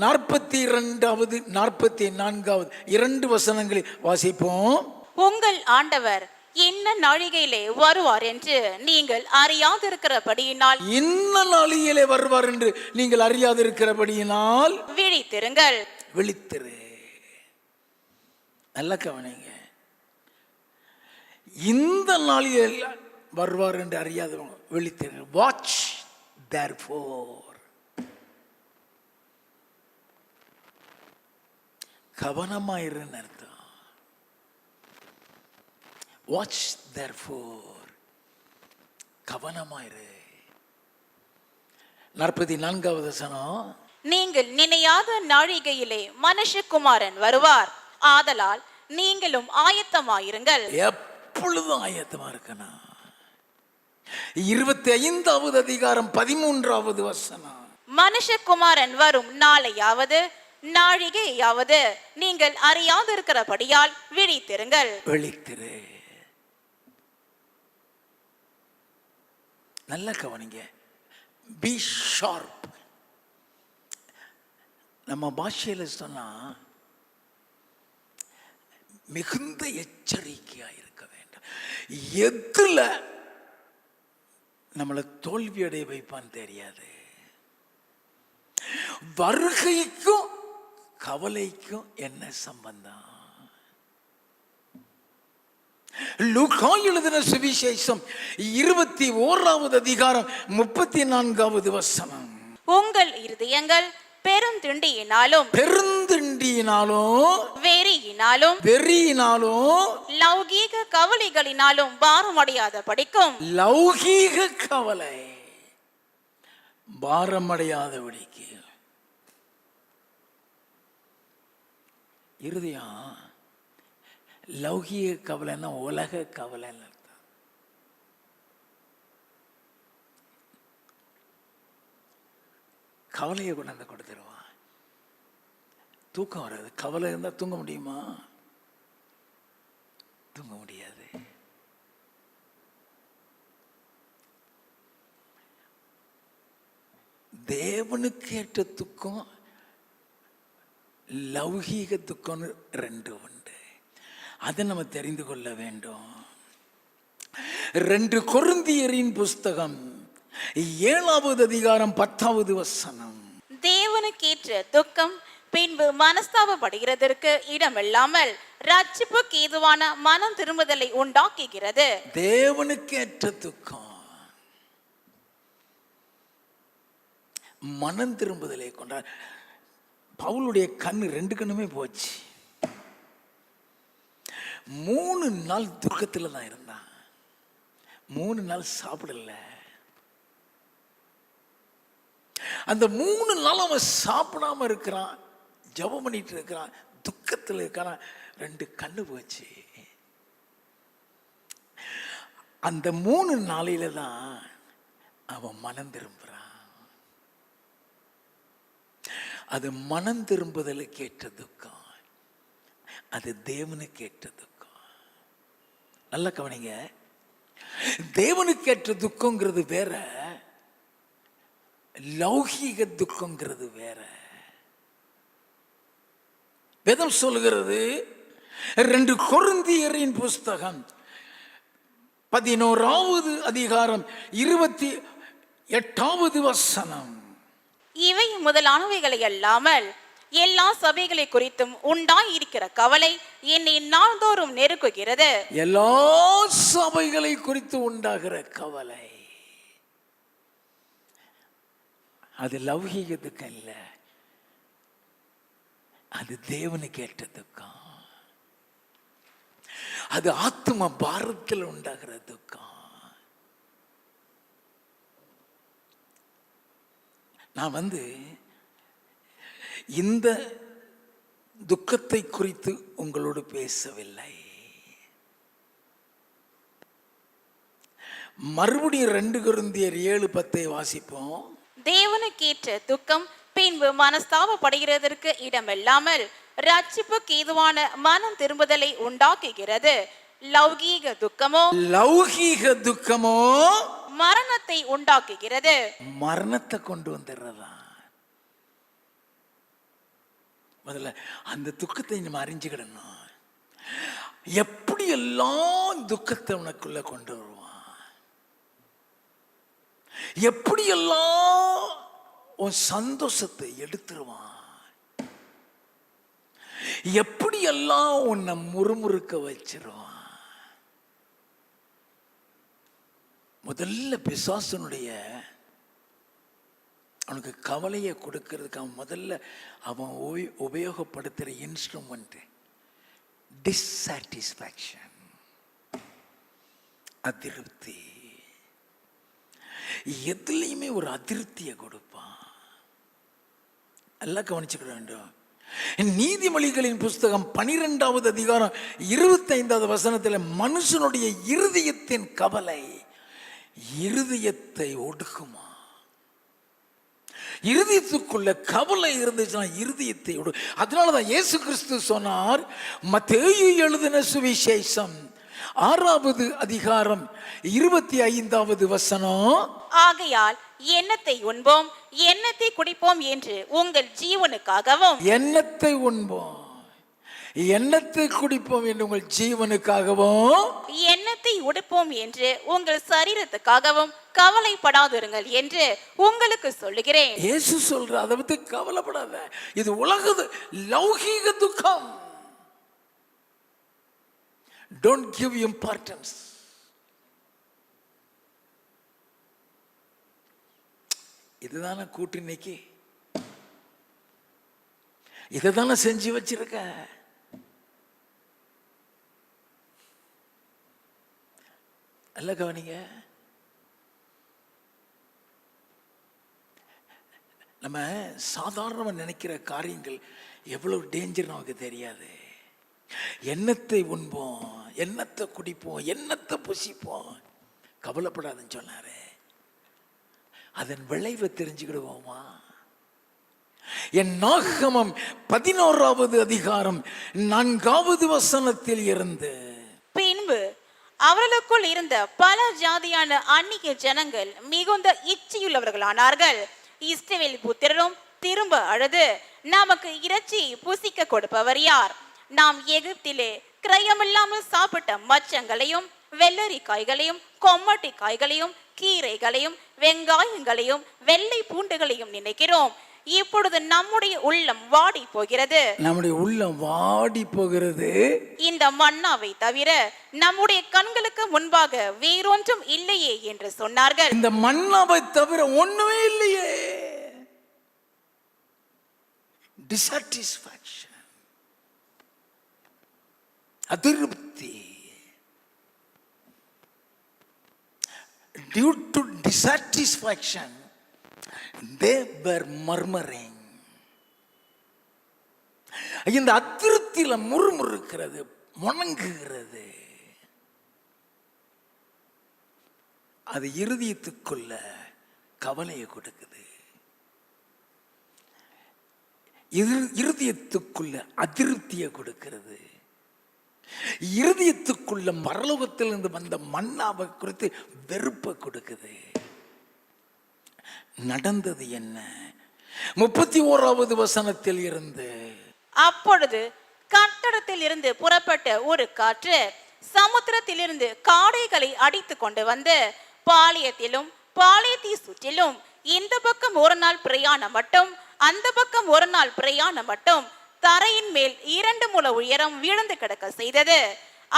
42வது 44வது 2 வசனங்களை வாசிப்போம். உங்கள் ஆண்டவர் என்ன நாழிகையிலே வருவார் என்று நீங்கள் அறியாதிருக்கிறபடியினால், என்ன நாளிகையிலே வருவார் என்று நீங்கள் அறியாதிருக்கிறபடியினால் விழித்திருங்கள். விழித்திரு. நல்ல கவனிங்க. இந்த நாளில் வருவார் என்று அறியாதவங்க விழித்திரு. Watch therefore. கவனமாயிருன்னு அர்த்தம். Watch therefore, கவனமாயிரு. 44வது வசனம். நீங்கள் நினையாத நாழிகையிலே மனுஷகுமாரன் வருவார், ஆதலால் நீங்களும் ஆயத்தமாயிருங்கள். எப்பொழுதும் ஆயத்தமா இருக்கணும். 25வது அதிகாரம் 13வது வசனம். மனுஷகுமாரன் வரும் நாளையாவது நாழிகையாவது நீங்கள் அறியாதிருக்கிறபடியால் விழித்திருங்கள். விழித்திரு. நல்ல கவனிங்க. Be sharp. நம்ம பாஷையில சொன்னா மிகுந்த எச்சரிக்கையா இருக்க வேண்டும். எதுல நம்மளை தோல்வி அடைய வைப்பான்னு தெரியாது. வருகைக்கும் கவலைக்கும் என்ன சம்பந்தம்? லூக்கா எழுதின சுவிசேஷம் 21வது அதிகாரம் 34வது வசனம். உங்கள் இருதயங்கள் பெருந்திண்டியினாலும் வெறியினாலும் லௌகீக கவலைகளினாலும் பாரமடையாத படிக்கும். லௌகீக கவலை பாரமடையாதபடிக்கு. இருதயம் லௌகீக கவலைன்னா உலக கவலைன்னு அர்த்தம். கவலையை கொண்டாந்து கொடுத்துருவான். தூக்கம் வராது. கவலை இருந்தால் தூங்க முடியுமா? தூங்க முடியாது. தேவனுக்கு ஏற்ற துக்கம், லௌகீக துக்கம்னு ரெண்டு உண்டு. அதை நம்ம தெரிந்து கொள்ள வேண்டும். 2 கொரிந்தியரின் புஸ்தகம் 7வது அதிகாரம் 10வது வசனம். தேவனுக்கேற்ற துக்கம் பின்பு மனஸ்தாபப்படுகிறதற்கு இடமில்லாமல் ரட்சிப்புக்கு ஏதுவான மனம் திரும்புதலை உண்டாக்குகிறது. தேவனுக்கேற்ற துக்கம் மனம் திரும்புதலை கொண்டார். பவுலுடைய கண்ணு 2 கண்ணுமே போச்சு. 3 நாள் துக்கத்தில் தான் இருந்தான். 3 நாள் சாப்பிடல. அந்த 3 நாள் அவன் சாப்பிடாம இருக்கிறான், ஜெபம் பண்ணிட்டு இருக்கிறான், துக்கத்தில் இருக்கிறான். 2 கண்ணு போச்சு. அந்த 3 நாளில தான் அவன் மனம் திரும்புறான். அது மனம் திரும்புதலுக்கு ஏற்ற துக்கம். அது தேவனுக்கு ஏற்ற துக்கம். நல்ல கவனிங்க. தேவனுக்கு ஏற்ற துக்கங்கிறது வேற, லௌகீக துக்கங்கிறது வேற. வேதம் சொல்லுகிறது 2 கொரிந்தியரின் புஸ்தகம் 11வது அதிகாரம் 28வது வசனம். இவை முதலானவைகளை அல்லாமல் எல்லா சபைகளை குறித்தும் உண்டாயிருக்கிற கவலை என்னை நாள்தோறும் நெருக்குகிறது. எல்லா சபைகளை குறித்து உண்டாகிற கவலை அது லௌகீக துக்கம் இல்ல, அது தேவனுக்கு ஏற்ற துக்கம். அது ஆத்ம பாரத்தில் உண்டாகிற துக்கம். நான் இந்த துக்கத்தை குறித்து உங்களோடு பேசவில்லை. மறுபடியும் 2 கொரிந்தியர் 7:10 வாசிப்போம். தேவனுக்கேற்ற துக்கம் பின்பு மனஸ்தாபப்படுகிறதற்கு இடமில்லாமல் ரட்சிப்புக்கு ஏதுவான மனம் திரும்புதலை உண்டாக்குகிறது. லௌகீக துக்கமோ மரணத்தை உண்டாக்குகிறது. மரணத்தை கொண்டு வந்துடுறதா. முதல்ல அந்த துக்கத்தை நம்ம அறிஞ்சுக்கிடணும். எப்படி எல்லாம் துக்கத்தை உனக்குள்ள கொண்டு வருவான், எப்படி எல்லாம் உன் சந்தோஷத்தை எடுத்துருவான், எப்படி எல்லாம் உன்னை முறுமுறுக்க வச்சிருவான். முதல்ல பிசாசனுடைய அவனுக்கு கவலையை கொடுக்கறதுக்கு அவன் உபயோகப்படுத்துகிற இன்ஸ்ட்ருமெண்ட் டிஸ்சாட்டிஸ்ஃபேக்ஷன், அதிருப்தி. எதுலையுமே ஒரு அதிருப்தியை கொடுப்பான். நல்லா கவனிச்சுக்க வேண்டும். நீதிமொழிகளின் புஸ்தகம் 12வது அதிகாரம் 25வது வசனத்தில் மனுஷனுடைய இருதயத்தின் கவலை இருதயத்தை ஒடுக்குமா. இருதயத்துக்குள்ள கவலை இருந்துச்சுன்னா இருதயத்தை அதனாலதான் இயேசு கிறிஸ்து சொன்னார், மத்தேயு எழுதின சுவிசேஷம் 6வது அதிகாரம் 25வது வசனம், ஆகையால் எண்ணத்தை உண்போம் எண்ணத்தை குடிப்போம் என்று உங்கள் ஜீவனுக்காகவும், எண்ணத்தை உண்போம் எண்ணத்தை குடிப்போம் என்று உங்கள் ஜீவனுக்காகவும், எண்ணத்தை உடுப்போம் என்று உங்கள் சரீரத்துக்காகவும் கவலைப்படாதிருங்கள் என்று உங்களுக்கு சொல்லுகிறேன். இயேசு சொல்ற, அதை பத்தி கவலைப்படாத. இது உலகது லௌகீக துக்கம். Don't give importance. இதுதானே கூட்டு இன்னைக்கு, இதைதானே செஞ்சு வச்சிருக்க. நல்ல கவனிங்க. நம்ம சாதாரணமா நினைக்கிற காரியங்கள் எவ்வளவு டேஞ்சர் நமக்கு தெரியாது. எண்ணத்தை உண்போம், எண்ணத்தை குடிப்போம், எண்ணத்தை புசிப்போம், கவலைப்படாதுன்னு சொன்னாரு. அதன் விளைவை தெரிஞ்சுக்கிடுவோமா? என் நாகமம் 11வது அதிகாரம் 4வது வசனத்தில் இருந்து. பின்பு அவர்களுக்குள் இருந்த பல ஜாதியான அந்நிய ஜனங்கள் மிகுந்த இச்சையுள்ளவர்களானார்கள். இஸ்ரவேல் புத்திரரும் திரும்ப அழுது, நமக்கு இறைச்சி புசிக்க கொடுப்பவர் யார்? நாம் எகிப்திலே கிரயமில்லாமல் சாப்பிட்ட மச்சங்களையும் வெள்ளரிக்காய்களையும் கொம்மட்டி காய்களையும் கீரைகளையும் வெங்காயங்களையும் வெள்ளை பூண்டுகளையும் நினைக்கிறோம். இப்பொழுது நம்முடைய உள்ளம் வாடி போகிறது. நம்முடைய உள்ளம் வாடி போகிறது. இந்த மன்னாவை தவிர நம்முடைய கண்களுக்கு முன்பாக வேறொன்றும் இல்லையே என்று சொன்னார்கள். இந்த மன்னாவை தவிர ஒண்ணுமே இல்லையே. டிசாட்டிஸ்ஃபேக்ஷன், அதிருப்தி. Due to dissatisfaction, they were murmuring. இந்த அதிருப்தியில முறுமுறுக்கிறது, முணங்குகிறது. அது இருதயத்துக்குள்ள கவலையை கொடுக்குது. இருதயத்துக்குள்ள அதிருப்தியை கொடுக்கிறது. இருதயத்துக்குள்ள பரலோகத்திலிருந்து வந்த மன்னாவை குறித்து வெறுப்பை கொடுக்குது. நடந்தது என்ன? 31வது வசனத்தில் இருந்து. அப்பொழுது கட்டடத்தில் இருந்து புறப்பட்ட ஒரு காற்று சமுத்திரத்திலிருந்து காடைகளை அடித்து கொண்டு வந்து பாளையத்திலும் பாளையத்தை சுற்றிலும் இந்த பக்கம் ஒரு நாள் பிரயாணம் மட்டும் அந்த பக்கம் ஒரு நாள் பிரயாணம் மட்டும் தரையின் மேல் 2 முழ உயரம் விழுந்து கிடக்க செய்தது.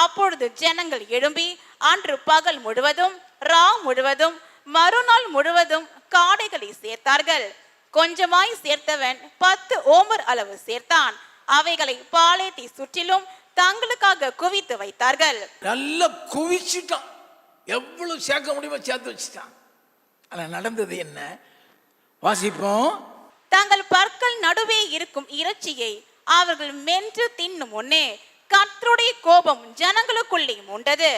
அப்பொழுது ஜனங்கள் எழும்பி அன்று பகல் முழுவதும் ரா முழுவதும் மறுநாள் முழுவதும் காடைகளை சேர்த்தார்கள். கொஞ்சமாய் சேர்த்தவன் 10 ஓமர் அளவு சேர்த்தான். அவைகளை பாளையத்தை சுற்றிலும் தங்களுக்காக குவித்து வைத்தார்கள். நல்லா குவிச்சுட்டான். எவ்வளவு சேர்க்க முடியுமோ சேர்த்து வச்சுட்டான். ஆனா நடந்தது என்ன? வாசிப்போம். தங்கள் பற்கள் நடுவே இருக்கும் இறைச்சியை அவர்கள் மென்று தின்னும் முன்னே கர்த்தருடைய கோபம் ஜனங்களுக்குள்ளே உண்டது.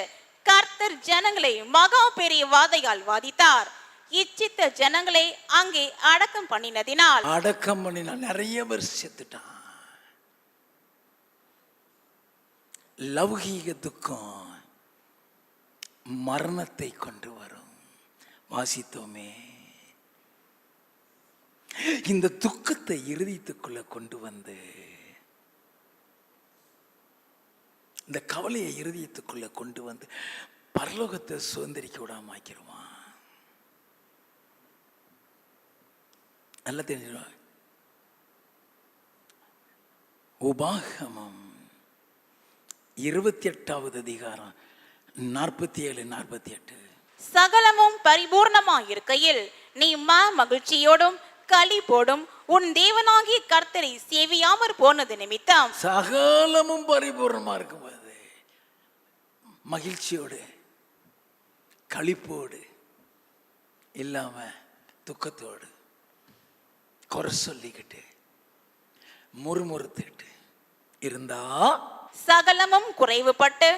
கர்த்தர் ஜனங்களை மகா பெரிய வாதையால் வாதித்தார். இச்சித்த ஜனங்களை அங்கே அடக்கம் பண்ணினதினால் நிறைய பேர் செத்துட்டான். லௌகீக துக்கம் மரணத்தை கொண்டு வரும். வாசித்தோமே. இந்த துக்கத்தை இருதயத்துக்குள்ள கொண்டு வந்து இந்த கவலையை இருதயத்துக்குள்ள கொண்டு வந்து பரலோகத்தை சுதந்திரிக்க விடாம ஆக்கிடுவான். நல்லா தெரிஞ்சிடும். உபாகமம் 28வது அதிகாரம் 47, 48. சகலமும் பரிபூர்ணமாய் இருக்கையில் நீ மகிழ்ச்சியோடும் களிப்போடும் உன் தேவனாகிய கர்த்தரை சேவியாமற் போனது நிமித்தம். சகலமும் பரிபூர்ணமா இருக்கும்போது மகிழ்ச்சியோடு களிப்போடு இல்லாம துக்கத்தோடு குறை சொல்லிக்கிட்டு முறுமுறுத்துக்கிட்டு இருந்தா சகலமும் குறைவுபட்டு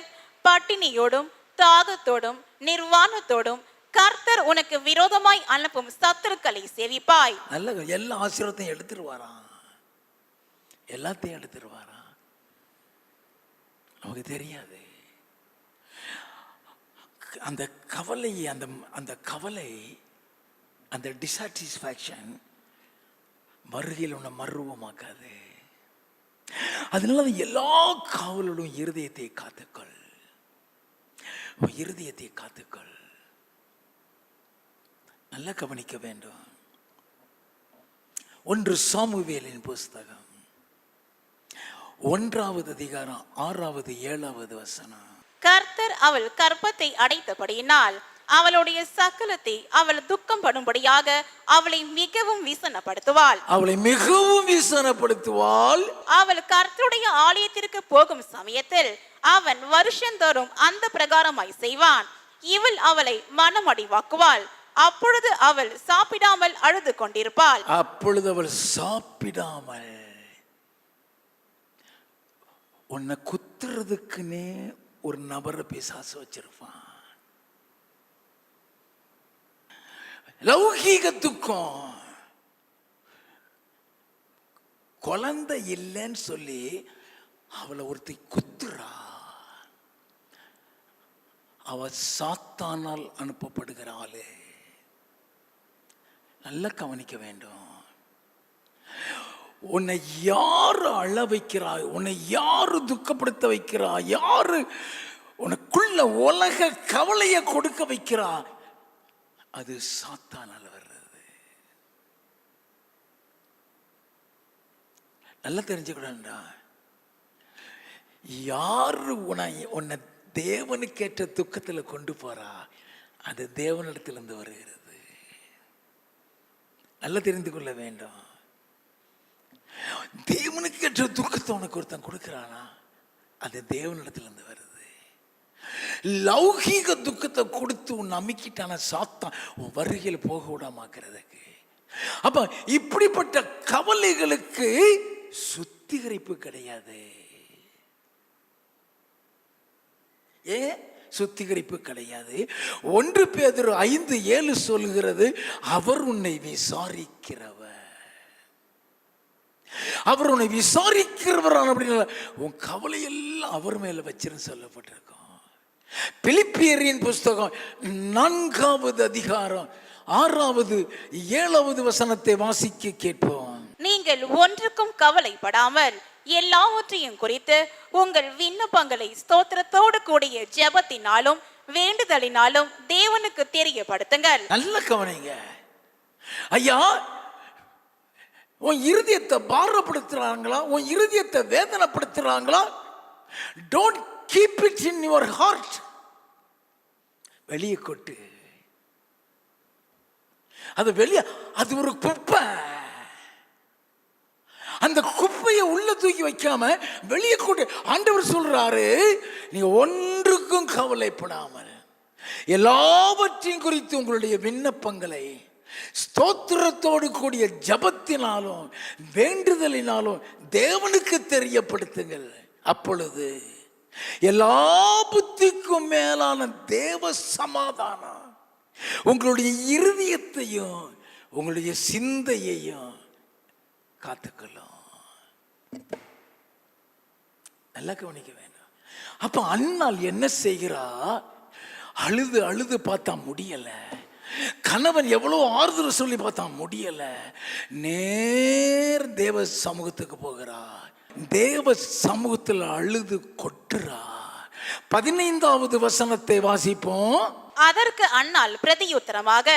பட்டினியோடும் தாகத்தோடும் நிர்வாணத்தோடும் கர்த்தர் உனக்கு விரோதமாய் அனுப்பும் சத்துருக்களை சேவிப்பாய். நல்ல எல்லா ஆசீர்வாதத்தையும் எடுத்துருவாராம். எல்லாத்தையும் எடுத்துருவாராம். நமக்கு தெரியாது. அந்த கவலை அந்த கவலை அந்த டிசாட்டிஸ்ஃபேக்ஷன் வருகையில் உன்னை மர்வமாக்காது. அதனால எல்லா காவலோடும் இருதயத்தை காத்துக்கொள். இருதயத்தை காத்துக்கொள். நல்லா கவனிக்க வேண்டும். 1 சாமுவேலின் புஸ்தகம் 1வது அதிகாரம் 6வது 7வது வசனம். கர்த்தர் அவள் கற்பத்தை அடைத்தபடியினால் அவளுடைய சகலத்தை அவள் துக்கம் படும்படியாக அவளை மிகவும் விசனப்படுத்துவாள். அவள் கர்த்தருடைய ஆலயத்திற்கு போகும் சமயத்தில் அவன் வருஷந்தோறும் அந்த பிரகாரமாய் செய்வான். இவள் அவளை மனமடிவாக்குவாள். அப்பொழுது அவள் சாப்பிடாமல் அழுது கொண்டிருப்பாள். உன்னை குத்துறதுக்குன்னே ஒரு நபரை பிசாசு வச்சிருப்பான். லௌகீக துக்கம் குழந்தை இல்லைன்னு சொல்லி அவளை ஒருத்தி குத்துறா. அவ சாத்தானால் அனுப்பப்படுகிற ஆளு. நல்லா கவனிக்க வேண்டும். உன்னை யாரு அழ வைக்கிறா, உன்னை யாரு துக்கப்படுத்த வைக்கிறா, யாரு உனக்குள்ள உலக கவலையை கொடுக்க வைக்கிறா, அது சாத்தானால வர்றது. நல்லா தெரிஞ்சுக்கூடா. யாரு உன்னை தேவனுக்கேற்ற துக்கத்தில் கொண்டு போறா, அது தேவனிடத்திலிருந்து வருகிறது. நல்லா தெரிந்து கொள்ள வேண்டும். தேவனுக்கேற்ற துக்கத்தை உனக்கு ஒருத்தன் கொடுக்கிறானா, அது தேவனிடத்திலிருந்து வருது. லௌகீக துக்கத்தை கொடுத்து உன் அமுக்கிட்டான சாத்தான் உன் வருகையில் போக விடாமக்கிறதுக்கு. அப்ப இப்படிப்பட்ட கவலைகளுக்கு சுத்திகரிப்பு கிடையாது. சுத்திகரிப்பு கிடையாது. 1 பேதுரு 5:7 சொல்கிறது, அவர் உன்னை விசாரிக்கிறவர். அவர் உன்னை விசாரிக்கிறவர் அப்படின்னா உன் கவலையெல்லாம் அவர் மேல வச்சிருந்து சொல்லப்பட்டிருக்கும். பிலிப்பியரின் புஸ்தகம் 4வது அதிகாரம் 6வது 7வது வசனத்தை வாசிக்க கேட்போம். நீங்கள் ஒன்றுக்கும் கவலைப்படாமல் எல்லாவற்றையும் குறித்து உங்கள் விண்ணப்பங்களை ஸ்தோத்திரத்தோடு கூடிய ஜெபத்தினாலும் வேண்டுதலினாலும் தேவனுக்கு தெரியப்படுத்துங்கள். நல்ல கவனிங்க ஐயா. உன் இருதயத்தை பாரப்படுத்துறாங்களா, உன் இருதயத்தை வேதனைப்படுத்துறாங்களா, don't keep it in your heart. வெளியே கொட்டு. அது வெளியே, அது ஒரு குப்பை. அந்த குப்பையை உள்ள தூக்கி வைக்காம வெளியே கொண்டு. ஆண்டவர் சொல்றாரு, நீங்க ஒன்றுக்கும் கவலைப்படாமல் எல்லாவற்றையும் குறித்து உங்களுடைய விண்ணப்பங்களை ஸ்தோத்திரத்தோடு கூடிய ஜபத்தினாலும் வேண்டுதலினாலும் தேவனுக்கு தெரியப்படுத்துங்கள். அப்பொழுது எல்லா புத்திக்கும் மேலான தேவ சமாதானம் உங்களுடைய இருதயத்தையும் உங்களுடைய சிந்தையையும் காத்துக்கொள்ளும். நல்லா கவனிக்க வேண்டும். அப்ப அன்னாள் என்ன செய்கிறா, அழுது அழுது பார்த்தா முடியல. கணவன் எவ்வளவு ஆறுதல் சொல்லி பார்த்தா முடியல. நேர் தேவ சமூகத்துக்கு போகிறா. தேவ சமூகத்தில் அழுது கொட்டுறா. 15வது வசனத்தை வாசிப்போம். அதற்கு அன்னாள் பிரதியுத்தரமாக,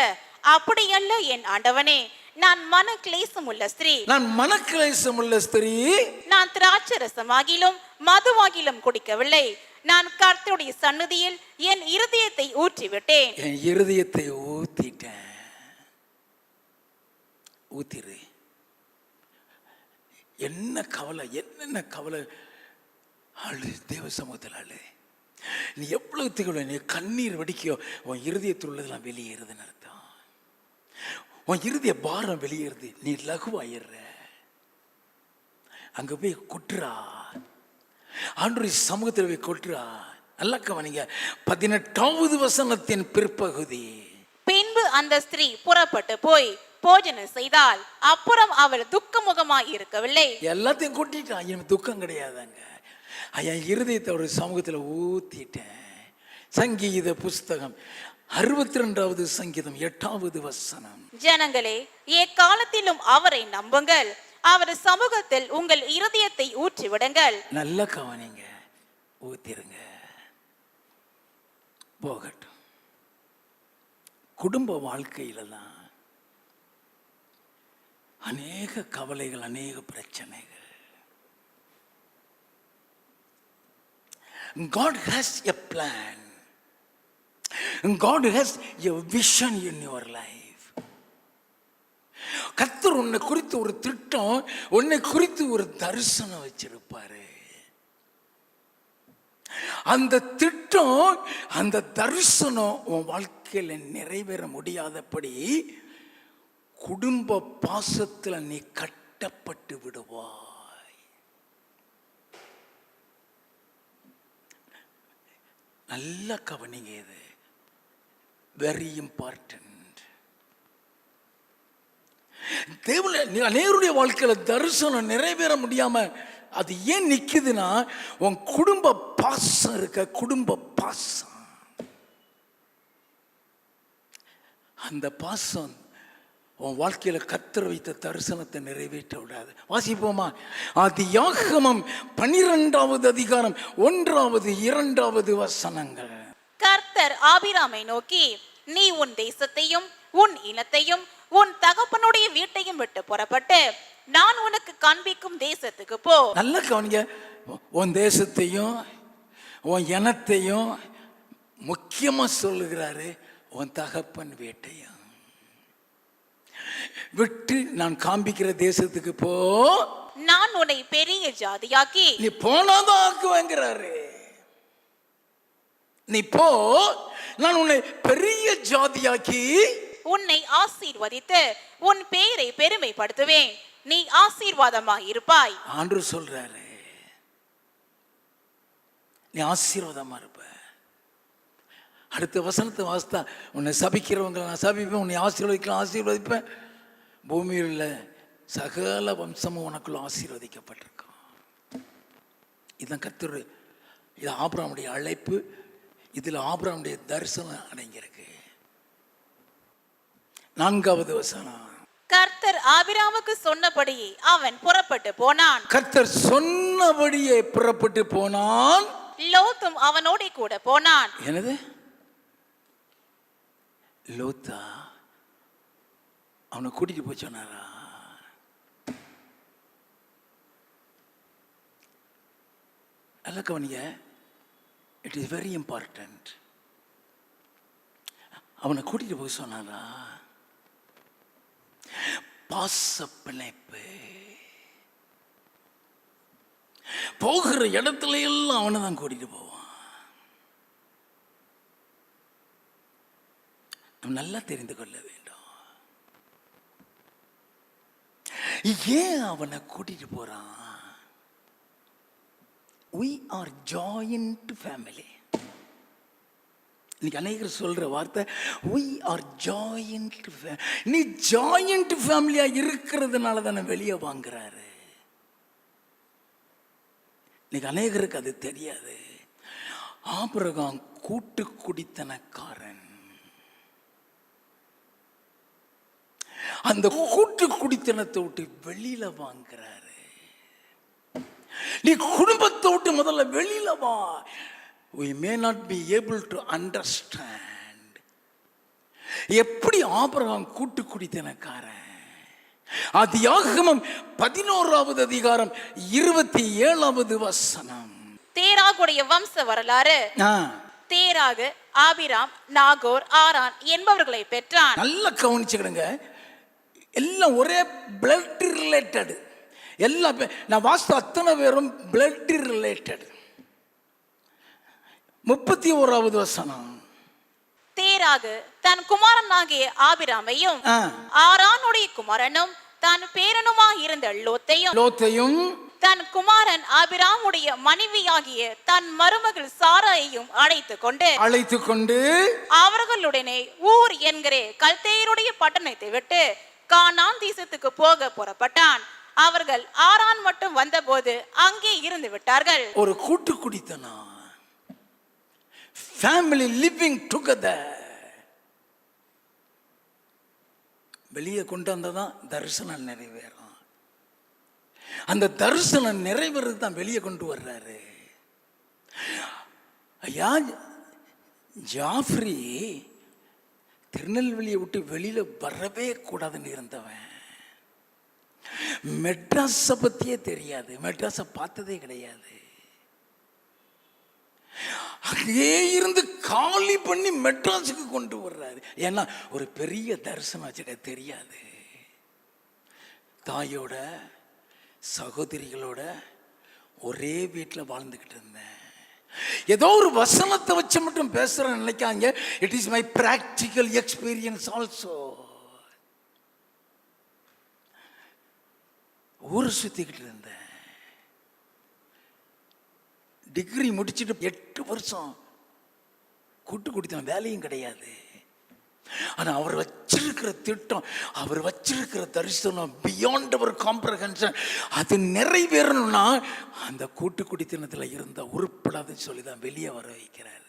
அப்படியல்ல என் ஆண்டவனே, நான் மனக்லேசம் உள்ள ஸ்திரீ. நான் மனக்லேசம் உள்ள ஸ்திரீ. நான் திராட்சரசமாகிலும் மதுவாகிலும் குடிக்கவில்லை. நான் கர்த்தருடைய சந்நிதியில் என் இருதயத்தை ஊற்றிவிட்டேன். என் இருதயத்தை ஊத்திட்டேன். ஊத்திரு. என்ன கவலை, என்னென்ன கவலை, அழு. தேவ சமூகத்தில் அழு. நீ எவ்வளவு திகழ, நீ கண்ணீர் வடிக்கையோ உன் இருதயத்தில் உள்ளதெல்லாம் வெளியேறுதுன்னு அர்த்தம். உன் இருதய பாரம் வெளியேறுது, நீ லகுவாயிடுற. அங்க போய் கொட்டுறா. ஆண்டவருடைய சமூகத்தில் போய் கொட்டுறா. நல்லா கவனிங்க. 18வது வசனத்தின் பிற்பகுதி. பின்பு அந்த ஸ்திரீ புறப்பட்டு போய் போஜனம் செய்தால் அப்புறம் அவள் துக்கமுகமாய் இருக்கவில்லை. எல்லாத்தையும் கொட்டிட்டான். எனக்கு துக்கம் கிடையாதாங்க. என் இருதயத்தை ஒரு சமூகத்தில் ஊத்திட்டேன். சங்கீத புஸ்தகம் 62வது சங்கீதம் 8வது வசனம். ஜனங்களே, எக்காலத்திலும் அவரை நம்புங்கள், அவர் சமூகத்தில் உங்கள் இருதயத்தை ஊற்றி விடுங்கள். நல்ல கவனிங்க. ஊத்திருங்க, போகட்டும். குடும்ப வாழ்க்கையில தான் அநேக கவலைகள், அநேக பிரச்சனைகள். God has a plan. God has a vision in your life. கர்த்தர் உன்னை குறித்து ஒரு திட்டம், உன்னை குறித்து ஒரு தரிசனம் வச்சிருப்பாரு. அந்த திட்டம், அந்த தரிசனம் உன் வாழ்க்கையில நிறைவேற முடியாதபடி குடும்ப பாசத்துல நீ கட்டப்பட்டு விடுவாய். நல்ல கவனிங்க. இது வெரி இம்பார்ட்டன்ட். அநேகருடைய வாழ்க்கையில தரிசனம் நிறைவேற முடியாம அது ஏன் நிக்குதுன்னா, உன் குடும்ப பாசம் இருக்க, குடும்ப பாசம். அந்த பாசம் உன் வாழ்க்கையில கர்த்தர் வைத்த தரிசனத்தை நிறைவேற்ற விடாது. வாசிப்போமா? ஆதியாகமம் 12வது அதிகாரம் 1வது 2வது வசனங்கள். கர்த்தர் ஆபிராமை நோக்கி, நீ உன் தேசத்தையும் உன் இனத்தையும் உன் தகப்பனுடைய வீட்டையும் விட்டு புறப்பட்டு நான் உனக்கு காண்பிக்கும் தேசத்துக்கு போ. நல்ல கவனிங்க. உன் தேசத்தையும் உன் இனத்தையும், முக்கியமா சொல்லுகிறாரு உன் தகப்பன் வீட்டையும் விட்டு நான் காண்பிக்கிற தேசத்துக்கு போ. நான் உன்னை பெரிய ஜாதியாக்கி, நீ போனாதான் ஆக்குவேங்கிறாரு. நீ போ, நான் உன்னை பெரிய ஜாதியாக்கி உன்னை ஆசீர்வதித்து உன் பெயரை பெருமைப்படுத்துவேன், நீ ஆசீர்வாதமாக இருப்பாய். ஆண்டவர் சொல்றாரு, நீ ஆசீர்வாதமா இருப்ப. அடுத்த வசனத்தை வாசித்தா, உன்னை சபிக்கிறவங்களை நான் சபிப்பேன், உன்னை ஆசீர்வதிக்கலாம் ஆசீர்வதிப்பேன், பூமியில் உள்ள சகல வம்சமும் உனக்குள்ள ஆசீர்வதிக்கப்பட்டிருக்கும். இதுதான் கர்த்தர், இது ஆபிரகாமுடைய அழைப்பு, இதுல ஆபிரகாமுடைய தரிசனம் அடங்கியிருக்கு. 4வது வசனம். கர்த்தர் ஆபிராமுக்கு சொன்னபடியே அவன் புறப்பட்டு போனான். கர்த்தர் சொன்னபடியே புறப்பட்டு போனான். லோத்தும் அவனோட கூட போனான். என்னது? லோத்தா அவனை கூட்டிட்டு போய் சொன்னாரா? நல்ல கவனிங்க, இட் இஸ் வெரி இம்பார்ட்டன்ட். அவனை கூட்டிட்டு போய் சொன்னாரா? பாச பிணைப்பு. போகிற இடத்துல எல்லாம் அவனை தான் கூட்டிட்டு போவான். நல்லா தெரிந்து கொள்ள வேண்டும். ஏன் அவனை கூட்டிட்டு போறான்? We are joint family. இன்னைக்கு அநேகர் சொல்ற வார்த்தை we are joint family. நீ joint ஃபேமிலியா இருக்கிறதுனால தானே வெளியே வாங்குறாரு. இன்னைக்கு அநேகருக்கு அது தெரியாது. ஆபிரகாம் கூட்டு குடித்தனக்காரன். அந்த கூட்டு குடித்தனத்தை விட்டு வெளியில வாங்குறாரு. நீ குடும்பத்தை விட்டு முதல்ல வெளியில வா. We may not be able to understand. எப்படி ஆபிரகாம் கூட்டு குடித்தனக்காரன்? ஆதியாகமம் 11வது அதிகாரம் 27வது வசனம். தேராகுடைய வம்ச வரலாறு. தேராகு ஆபிராம், நாகோர், ஆரான் என்பவர்களை பெற்றான். நல்லா கவனிச்சுக்கிடுங்க, எல்லாம் ஒரே பிளட் ரிலேட்டட். எல்லாம் நான் வாஸ்து அத்தனை பேரும் பிளட் ரிலேட்டட். 31வது வசனம். தேராகு தன் குமாரனாகிய ஆபிராமையும் ஆரானுடைய குமாரனும் தன் பேரனுமாய் இருந்த லோத்தையும் தன் குமாரன் ஆபிராமுடைய மனைவியாகிய தன் மருமகள் சாராயையும் அழைத்து கொண்டு அவர்களுடனே ஊர் என்கிற கல்தேயருடைய பட்டணத்தை விட்டு கானான் தேசத்துக்கு போக புறப்பட்டான். அவர்கள் ஆரான் மட்டும் வந்தபோது அங்கே இருந்து விட்டார்கள். ஒரு கூட்டு குடித்தனம், ஃபேமிலி லிவிங் டுகெதர். வெளியே கொண்டு வந்ததான் தரிசனம் நிறைவேறும். அந்த தரிசனம் நிறைவேறது தான் வெளியே கொண்டு வர்றாரு. ஐயா, ஜாஃப்ரி திருநெல்வேலியை விட்டு வெளியில வரவே கூடாதுன்னு இருந்தவன். மெட்ராஸை பத்தியே தெரியாது, மெட்ராஸை பார்த்ததே கிடையாது. அங்கே இருந்து காலி பண்ணி மெட்ராஸுக்கு கொண்டு வர்றாரு. ஏன்னா ஒரு பெரிய தரிசனம் வச்சுக்க தெரியாது. தாயோட சகோதரிகளோட ஒரே வீட்டில் வாழ்ந்துக்கிட்டு இருந்தேன். ஏதோ ஒரு வசனத்தை வச்சு மட்டும் பேசுறேன்னு நினைக்காங்க. It is my practical experience also. ஊரை சுத்திக்கிட்டு இருந்தேன். டிகிரி முடிச்சுட்டு 8 வருஷம் கூட்டு குடித்தன, வேலையும் கிடையாது, ஆனா அவர் வச்சிருக்கிற திட்டம், அவர் வச்சிருக்கிற தரிசனம் பியாண்ட் அவர் காம்ப்ரஹென்ஷன், அது நிறைவேறணும்னா அந்த கூட்டு குடித்தனத்தில் இருந்த உருப்படாதுன்னு சொல்லி தான் வெளியே வர வைக்கிறாரு.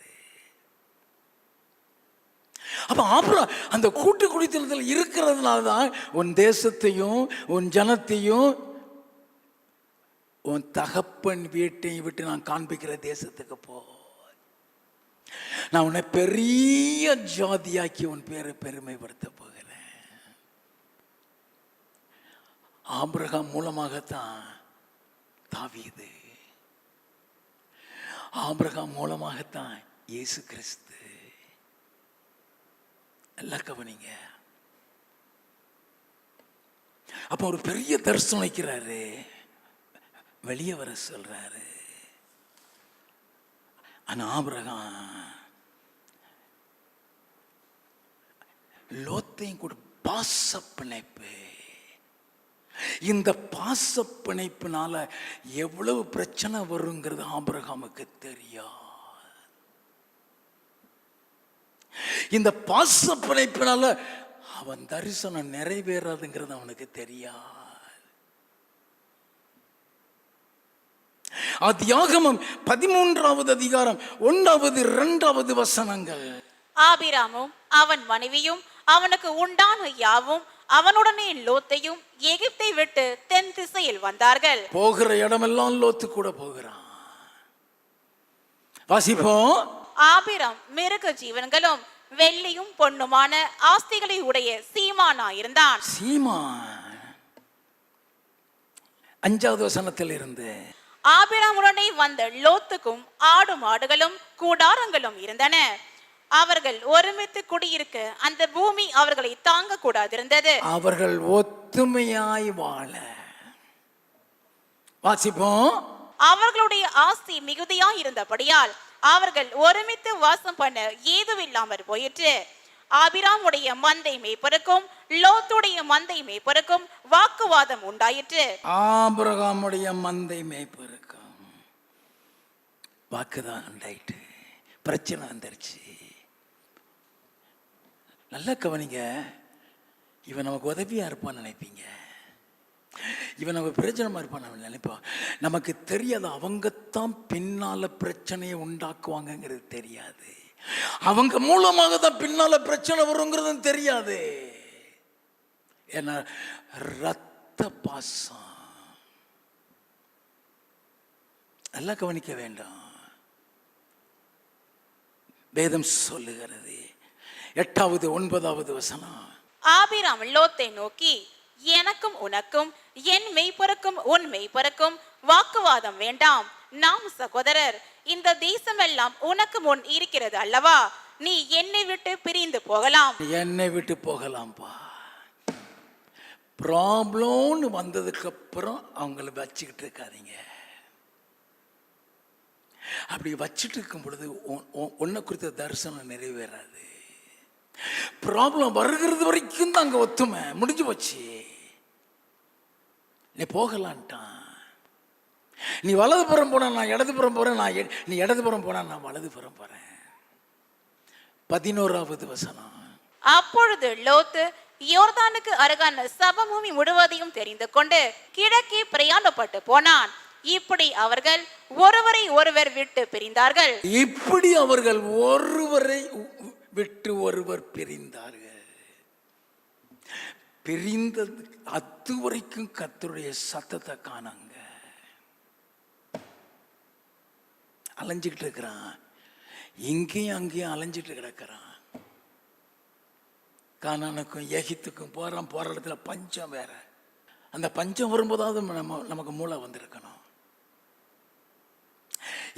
அப்ப ஆபிரகாம் அந்த கூட்டு குடித்தனத்தில் இருக்கிறதுனால தான் உன் தேசத்தையும் உன் ஜனத்தையும் உன் தகப்பன் வீட்டையும் விட்டு நான் காண்பிக்கிற தேசத்துக்கு போ, நான் உன்னை பெரிய ஜாதியாக்கி உன் பேரை பெருமைப்படுத்த போகிறேன். ஆபிரகாம் மூலமாகத்தான் தாவீது, ஆபிரகாம் மூலமாகத்தான் இயேசு கிறிஸ்து. நல்லா கவனிங்க. அப்ப ஒரு பெரிய தரிசனம் வைக்கிறாரு, வெளியே வர சொல்றாரு. ஆனா ஆபிரகாம் லோத்தையும் கூட பாச பிணைப்பு, இந்த பாச பிணைப்புனால எவ்வளவு பிரச்சனை வருங்கிறது ஆபிரகாமுக்கு தெரியும். இந்த பாச பிணைப்பினால அவன் தரிசனம் நிறைவேறாதுங்கிறது அவனுக்கு தெரியாது. ஆதியாகமம் 13வது அதிகாரம் 1வது 2வது வசனங்கள். ஆபிராமும் அவன் மனைவியும் அவனுக்கு உண்டான யாவும் அவனுடனே லோத்தையும் எகிப்தை விட்டு தென் திசையில் வந்தார்கள். போகிற இடமெல்லாம் லோத்து கூட போகிறான். வாசிப்போம். ஆபிராம் மிருக ஜீவன்களும் வெள்ளியும் பொன்னுமான ஆஸ்திகளை உடைய சீமானா இருந்தான். சீமான் 5வது வசனத்தில் இருந்து. ஆபிராமுடனே வந்த லோத்துக்கும் ஆடு மாடுகளும் கூடாரங்களும் இருந்தன. அவர்கள் ஒருமித்து குடியிருக்க அந்த பூமி அவர்களை தாங்க கூடாதிருந்தது. அவர்கள் ஒத்துமையாய் வாழ. வாசிப்போம். அவர்களுடைய ஆஸ்தி மிகுதியாய் இருந்தபடியால் அவர்கள் ஒருமித்து வாசம் பண்ண ஏதுமில்லாமற் போயிற்று. ஆபிராமுடைய மந்தை மேய்ப்பருக்கும் லோத்துடைய மந்தை மேய்ப்பருக்கும் வாக்குவாதம் உண்டாயிற்று. ஆபிரகாமுடைய மந்தை மேய்ப்பருக்கும் வாக்குதான் உண்டாயிட்டு, பிரச்சனை வந்துருச்சு. நல்லா கவனிங்க. இவன் நமக்கு உதவியா இருப்பான்னு நினைப்பீங்க, இவன் நம்ம பிரச்சனமா இருப்பான் நினைப்போம். நமக்கு தெரியாது, அவங்கத்தான் பின்னால பிரச்சனையை உண்டாக்குவாங்கிறது தெரியாது. அவங்க மூலமாக தான் பின்னால பிரச்சனை வருங்கிறது தெரியாது. ஏன்னா ரத்த பாசம். நல்லா கவனிக்க வேண்டும். வேதம் சொல்லுகிறது 8வது 9வது வசனம். ஆபிராம் லோத்தை நோக்கி, எனக்கும் உனக்கும் என் மெய்ப்பருக்கும் உன் மெய்ப்பருக்கும் வாக்குவாதம் வேண்டாம். நாம் சகோதரர். இந்த தேசமெல்லாம் உனக்கு முன் இருக்கிறது அல்லவா? நீ என்னை விட்டு பிரிந்து போகலாம். என்னை விட்டு போகலாம்பா. ப்ராப்ளம்னு வந்ததுக்கு அப்புறம் அவங்கள வச்சுக்கிட்டு இருக்காதீங்க. அப்படி வச்சுட்டு இருக்கும் பொழுது உன்னை குறித்த தரிசனம் நிறைவேறாது. ப்ராப்ளம் வருகிறது வரைக்கும் தான் அங்க ஒத்துமை முடிஞ்சு போச்சு. நீ போகலான்ட்டான். நீ வலதுபுறம் போனா நான் இடதுபுறம் போறேன், நீ இடதுபுறம் போனா நான் வலதுபுறம் போறேன். 11வது வசனம். அப்பொழுது லோத்து யோர்தானுக்கு அருகான சபபூமி முழுவதையும் தெரிந்து கொண்டு கிழக்கே பிரயாணப்பட்டு போனான். இப்படி அவர்கள் ஒருவரை ஒருவர் விட்டு பிரிந்தார்கள். இப்படி அவர்கள் ஒருவரை விட்டு ஒருவர் பிரிந்தார்கள். பிரிந்தது அது வரைக்கும் கர்த்தருடைய சத்தத்தை காணாங்க. அலைஞ்சிக்கிட்டு இருக்கிறான், இங்கேயும் அங்கேயும் அலைஞ்சிட்டு கிடக்கிறான். கானானுக்கும் எகிப்துக்கும் போறான். போற இடத்துல பஞ்சம் வேற. அந்த பஞ்சம் வரும்போதாவது நமக்கு மூளை வந்திருக்கணும்.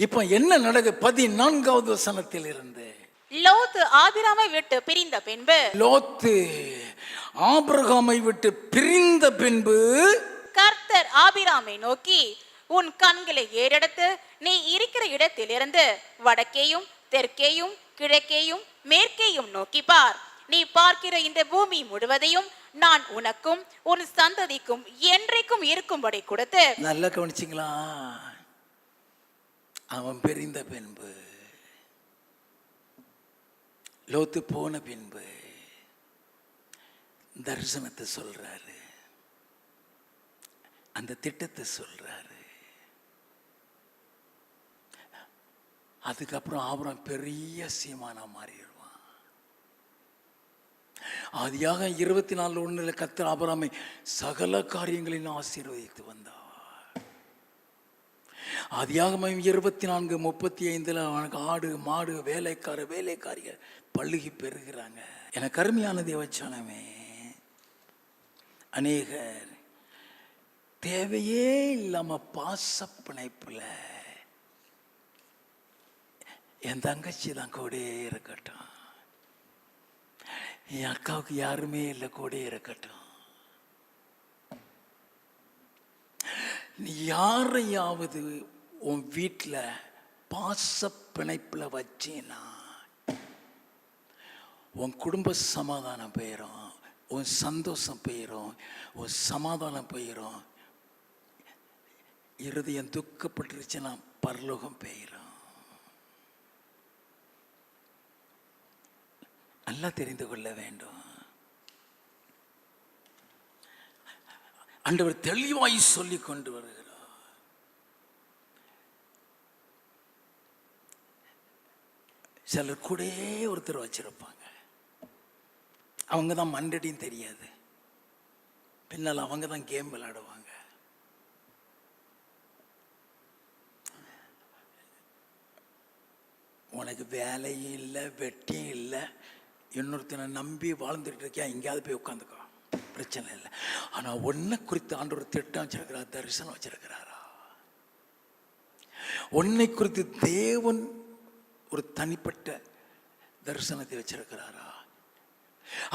இப்ப என்ன நடக்கு? 14வது வசனத்தில் இருந்து. லோத்து ஆபிராமை விட்டு பிரிந்த பின்பு. லோத்து ஆபிரகாமை விட்டு பிரிந்த பின்பு கர்த்தர் ஆபிராமை நோக்கி, உன் கண்களை ஏறெடுத்து நீ இருக்கிற இடத்திலிருந்து வடக்கேயும் தெற்கேயும் கிழக்கேயும் மேற்கேயும் நோக்கி பார். நீ பார்க்கிற இந்த பூமி முழுவதையும் நான் உனக்கும் உன் சந்ததிக்கும் என்றைக்கும் இருக்கும்படி கொடுத்து. நல்லா கவனிச்சிங்களா? அவன் பிரிந்த பின்பு, லோத்து போன பின்பு தரிசனத்தை சொல்றாரு, அந்த திட்டத்தை சொல்றாரு. அதுக்கப்புறம் ஆபிரகாம் பெரிய சீமானா மாறிடுவான். ஆதியாக 24:1 கர்த்தர் ஆபிரகாமை சகல காரியங்களிலும் ஆசீர்வதித்து வந்தார். ஆதியாகமம் 24:35 அவனுக்கு ஆடு மாடு வேலைக்காரிகள் பழுகி பெறுகிறாங்க. எனக்கு அருமையான தேவச்சனமே, அநேகர் தேவையே இல்லாம பாச பிணைப்புல என் தங்கச்சி தான் கூடயே இருக்கட்டும், என் அக்காவுக்கு யாருமே இல்லை கூடயே இருக்கட்டும், நீ யாரையாவது உன் வீட்டில் பாச பிணைப்பில் வச்சீன்னா உன் குடும்ப சமாதானம் போயிடும், உன் சந்தோஷம் போயிடும், உன் சமாதானம் போயிடும். இருதயம் துக்கப்பட்டுருச்சுன்னா பரலோகம் போயிடும். நல்லா தெரிந்து கொள்ள வேண்டும். ஆண்டவர் தெளிவாய் சொல்லி கொண்டு வருகிறார். சிலர் கூட ஒருத்தர் வச்சிருப்பாங்க, அவங்க தான் மண்டடியும் தெரியாது, பின்னால் அவங்க தான் கேம் விளையாடுவாங்க. உனக்கு வேலையும் இல்லை வெட்டியும் இல்லை, இன்னொருத்தனை நம்பி வாழ்ந்துட்டு இருக்கியா, எங்கேயாவது போய் உட்காந்துக்கோ, பிரச்சனை இல்லை. ஆனால் ஒன்றை குறித்து ஆண்டவர் திட்டம் வச்சிருக்கிறார், தரிசனம் வச்சிருக்கிறாரா? உன்னை குறித்து தேவன் ஒரு தனிப்பட்ட தரிசனத்தை வச்சிருக்கிறாரா?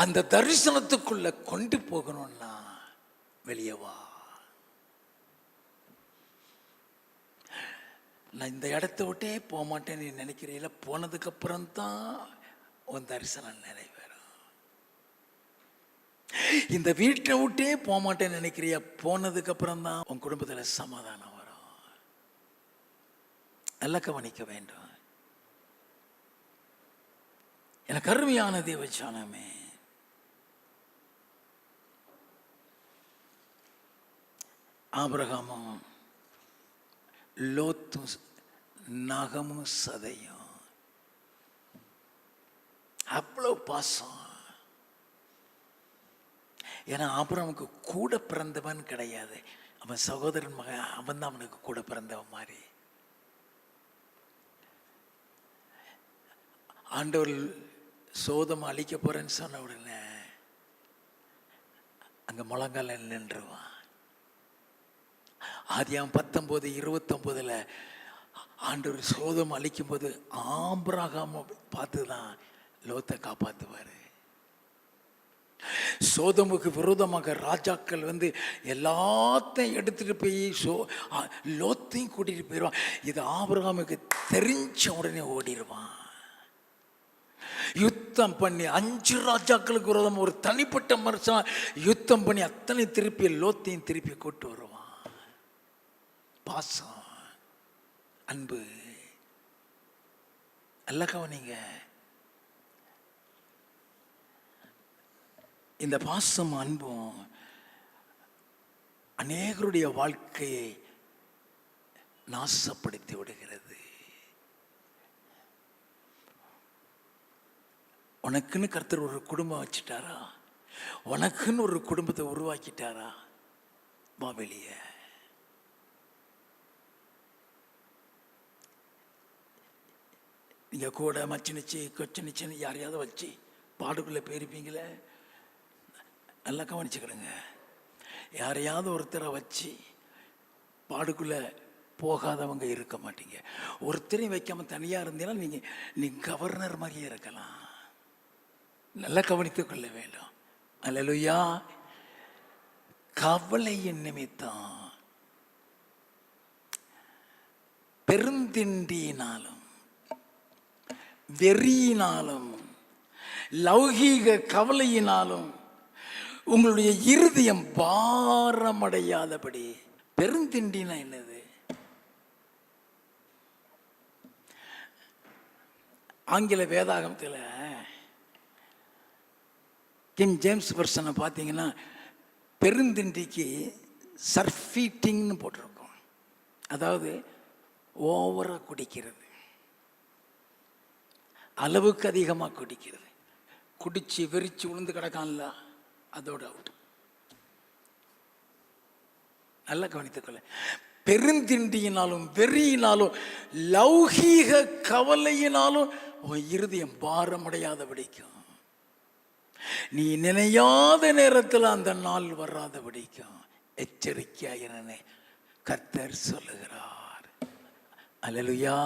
அந்த தரிசனத்துக்குள்ள கொண்டு போகணும்னா வெளியே வா. நான் இந்த இடத்த விட்டே போக மாட்டேன்னு நீ நினைக்கிறீங்கள, போனதுக்கு அப்புறம் தான் உன் தரிசனம் நிறைவேறும். இந்த வீட்டை விட்டே போக மாட்டேன்னு நினைக்கிறியா, போனதுக்கு அப்புறம் தான் உன் குடும்பத்தில் சமாதானம் வரும். நல்லா கவனிக்க வேண்டும். எனக்கு அருமையான தேவச்சனமே, ஆபிரகாமும் லோத்தும் நகமும் சதையும் அவ்வளவு பாசம். ஏன்னா ஆபிரகாமுக்கு கூட பிறந்தவன் கிடையாது, அவன் சகோதரன் மகன், அவன் தான் அவனுக்கு கூட பிறந்தவன் மாதிரி. ஆண்டவர் சோதம் அழிக்க போறேன்னு சொன்ன உடனே அங்க முழங்கால நின்றுவான். ஆதியாகமம் 19:29 ஆண்டவர் சோதம் அழிக்கும் போது ஆபிரகாம் பார்த்துதான் லோத்தை காப்பாத்துவாரு. சோதமுக்கு விரோதமாக ராஜாக்கள் எல்லாத்தையும் எடுத்துட்டு போய் லோத்தையும் கூட்டிட்டு போயிடுவான். இது ஆபிரகாமுக்கு தெரிஞ்ச உடனே ஓடிடுவான். யுத்தம் பண்ணி 5 ராஜாக்களுக்கு விரோதம் ஒரு தனிப்பட்ட மனுஷன் யுத்தம் பண்ணி அத்தனை திருப்பி லோத்தையும் திருப்பி கூட்டு வருவான். பாசம், அன்பு. நல்ல கவனிங்க, இந்த பாசம் அன்பும் அநேகருடைய வாழ்க்கையை நாசப்படுத்தி விடுகிறது. உனக்குன்னு கர்த்தர் ஒரு குடும்பம் வச்சுட்டாரா? உனக்குன்னு ஒரு குடும்பத்தை உருவாக்கிட்டாரா? வா வெளியே. நீங்கள் கூட மச்சினிச்சு கொச்சினிச்சுன்னு யாரையாவது வச்சு பாடுக்குள்ளே போயிருப்பீங்களே, நல்லா கவனிச்சுக்கிடுங்க. யாரையாவது ஒருத்தரை வச்சு பாடுக்குள்ளே போகாதவங்க இருக்க மாட்டீங்க. ஒருத்தரையும் வைக்காமல் தனியாக இருந்தீங்கன்னா நீ கவர்னர் மாதிரியே இருக்கலாம். நல்லா கவனித்துக் கொள்ள வேண்டும். அல்லேலூயா. கவலையின் நிமித்தம் பெருந்திண்டியினாலும் வெறியினாலும் லௌகீக கவலையினாலும் உங்களுடைய இருதயம் பாரமடையாதபடி. பெருந்திண்டினா என்னது? ஆங்கில வேதாகமத்தில் கிங் ஜேம்ஸ் வெர்ஷனை பார்த்தீங்கன்னா பெருந்திண்டிக்கு சர்ஃபீட்டிங்னு போட்டிருக்கோம். அதாவது ஓவராக குடிக்கிறது, அளவுக்கு அதிகமாக குடிக்கிறது. குடிச்சு வெறிச்சு உளுந்து கிடக்கான்ல, அதோட அவுட். நல்லா கவனித்துக்கொள்ள. பெருந்திண்டியினாலும் வெறியினாலும் லௌகீக கவலையினாலும் உன் இருதயம் பாரமடையாத பிடிக்கும். நீ நினையாத நேரத்தில் அந்த நாள் வராத பிடிக்கும். எச்சரிக்கையாயிரனே கர்த்தர் சொல்லுகிறார். அல்லேலூயா.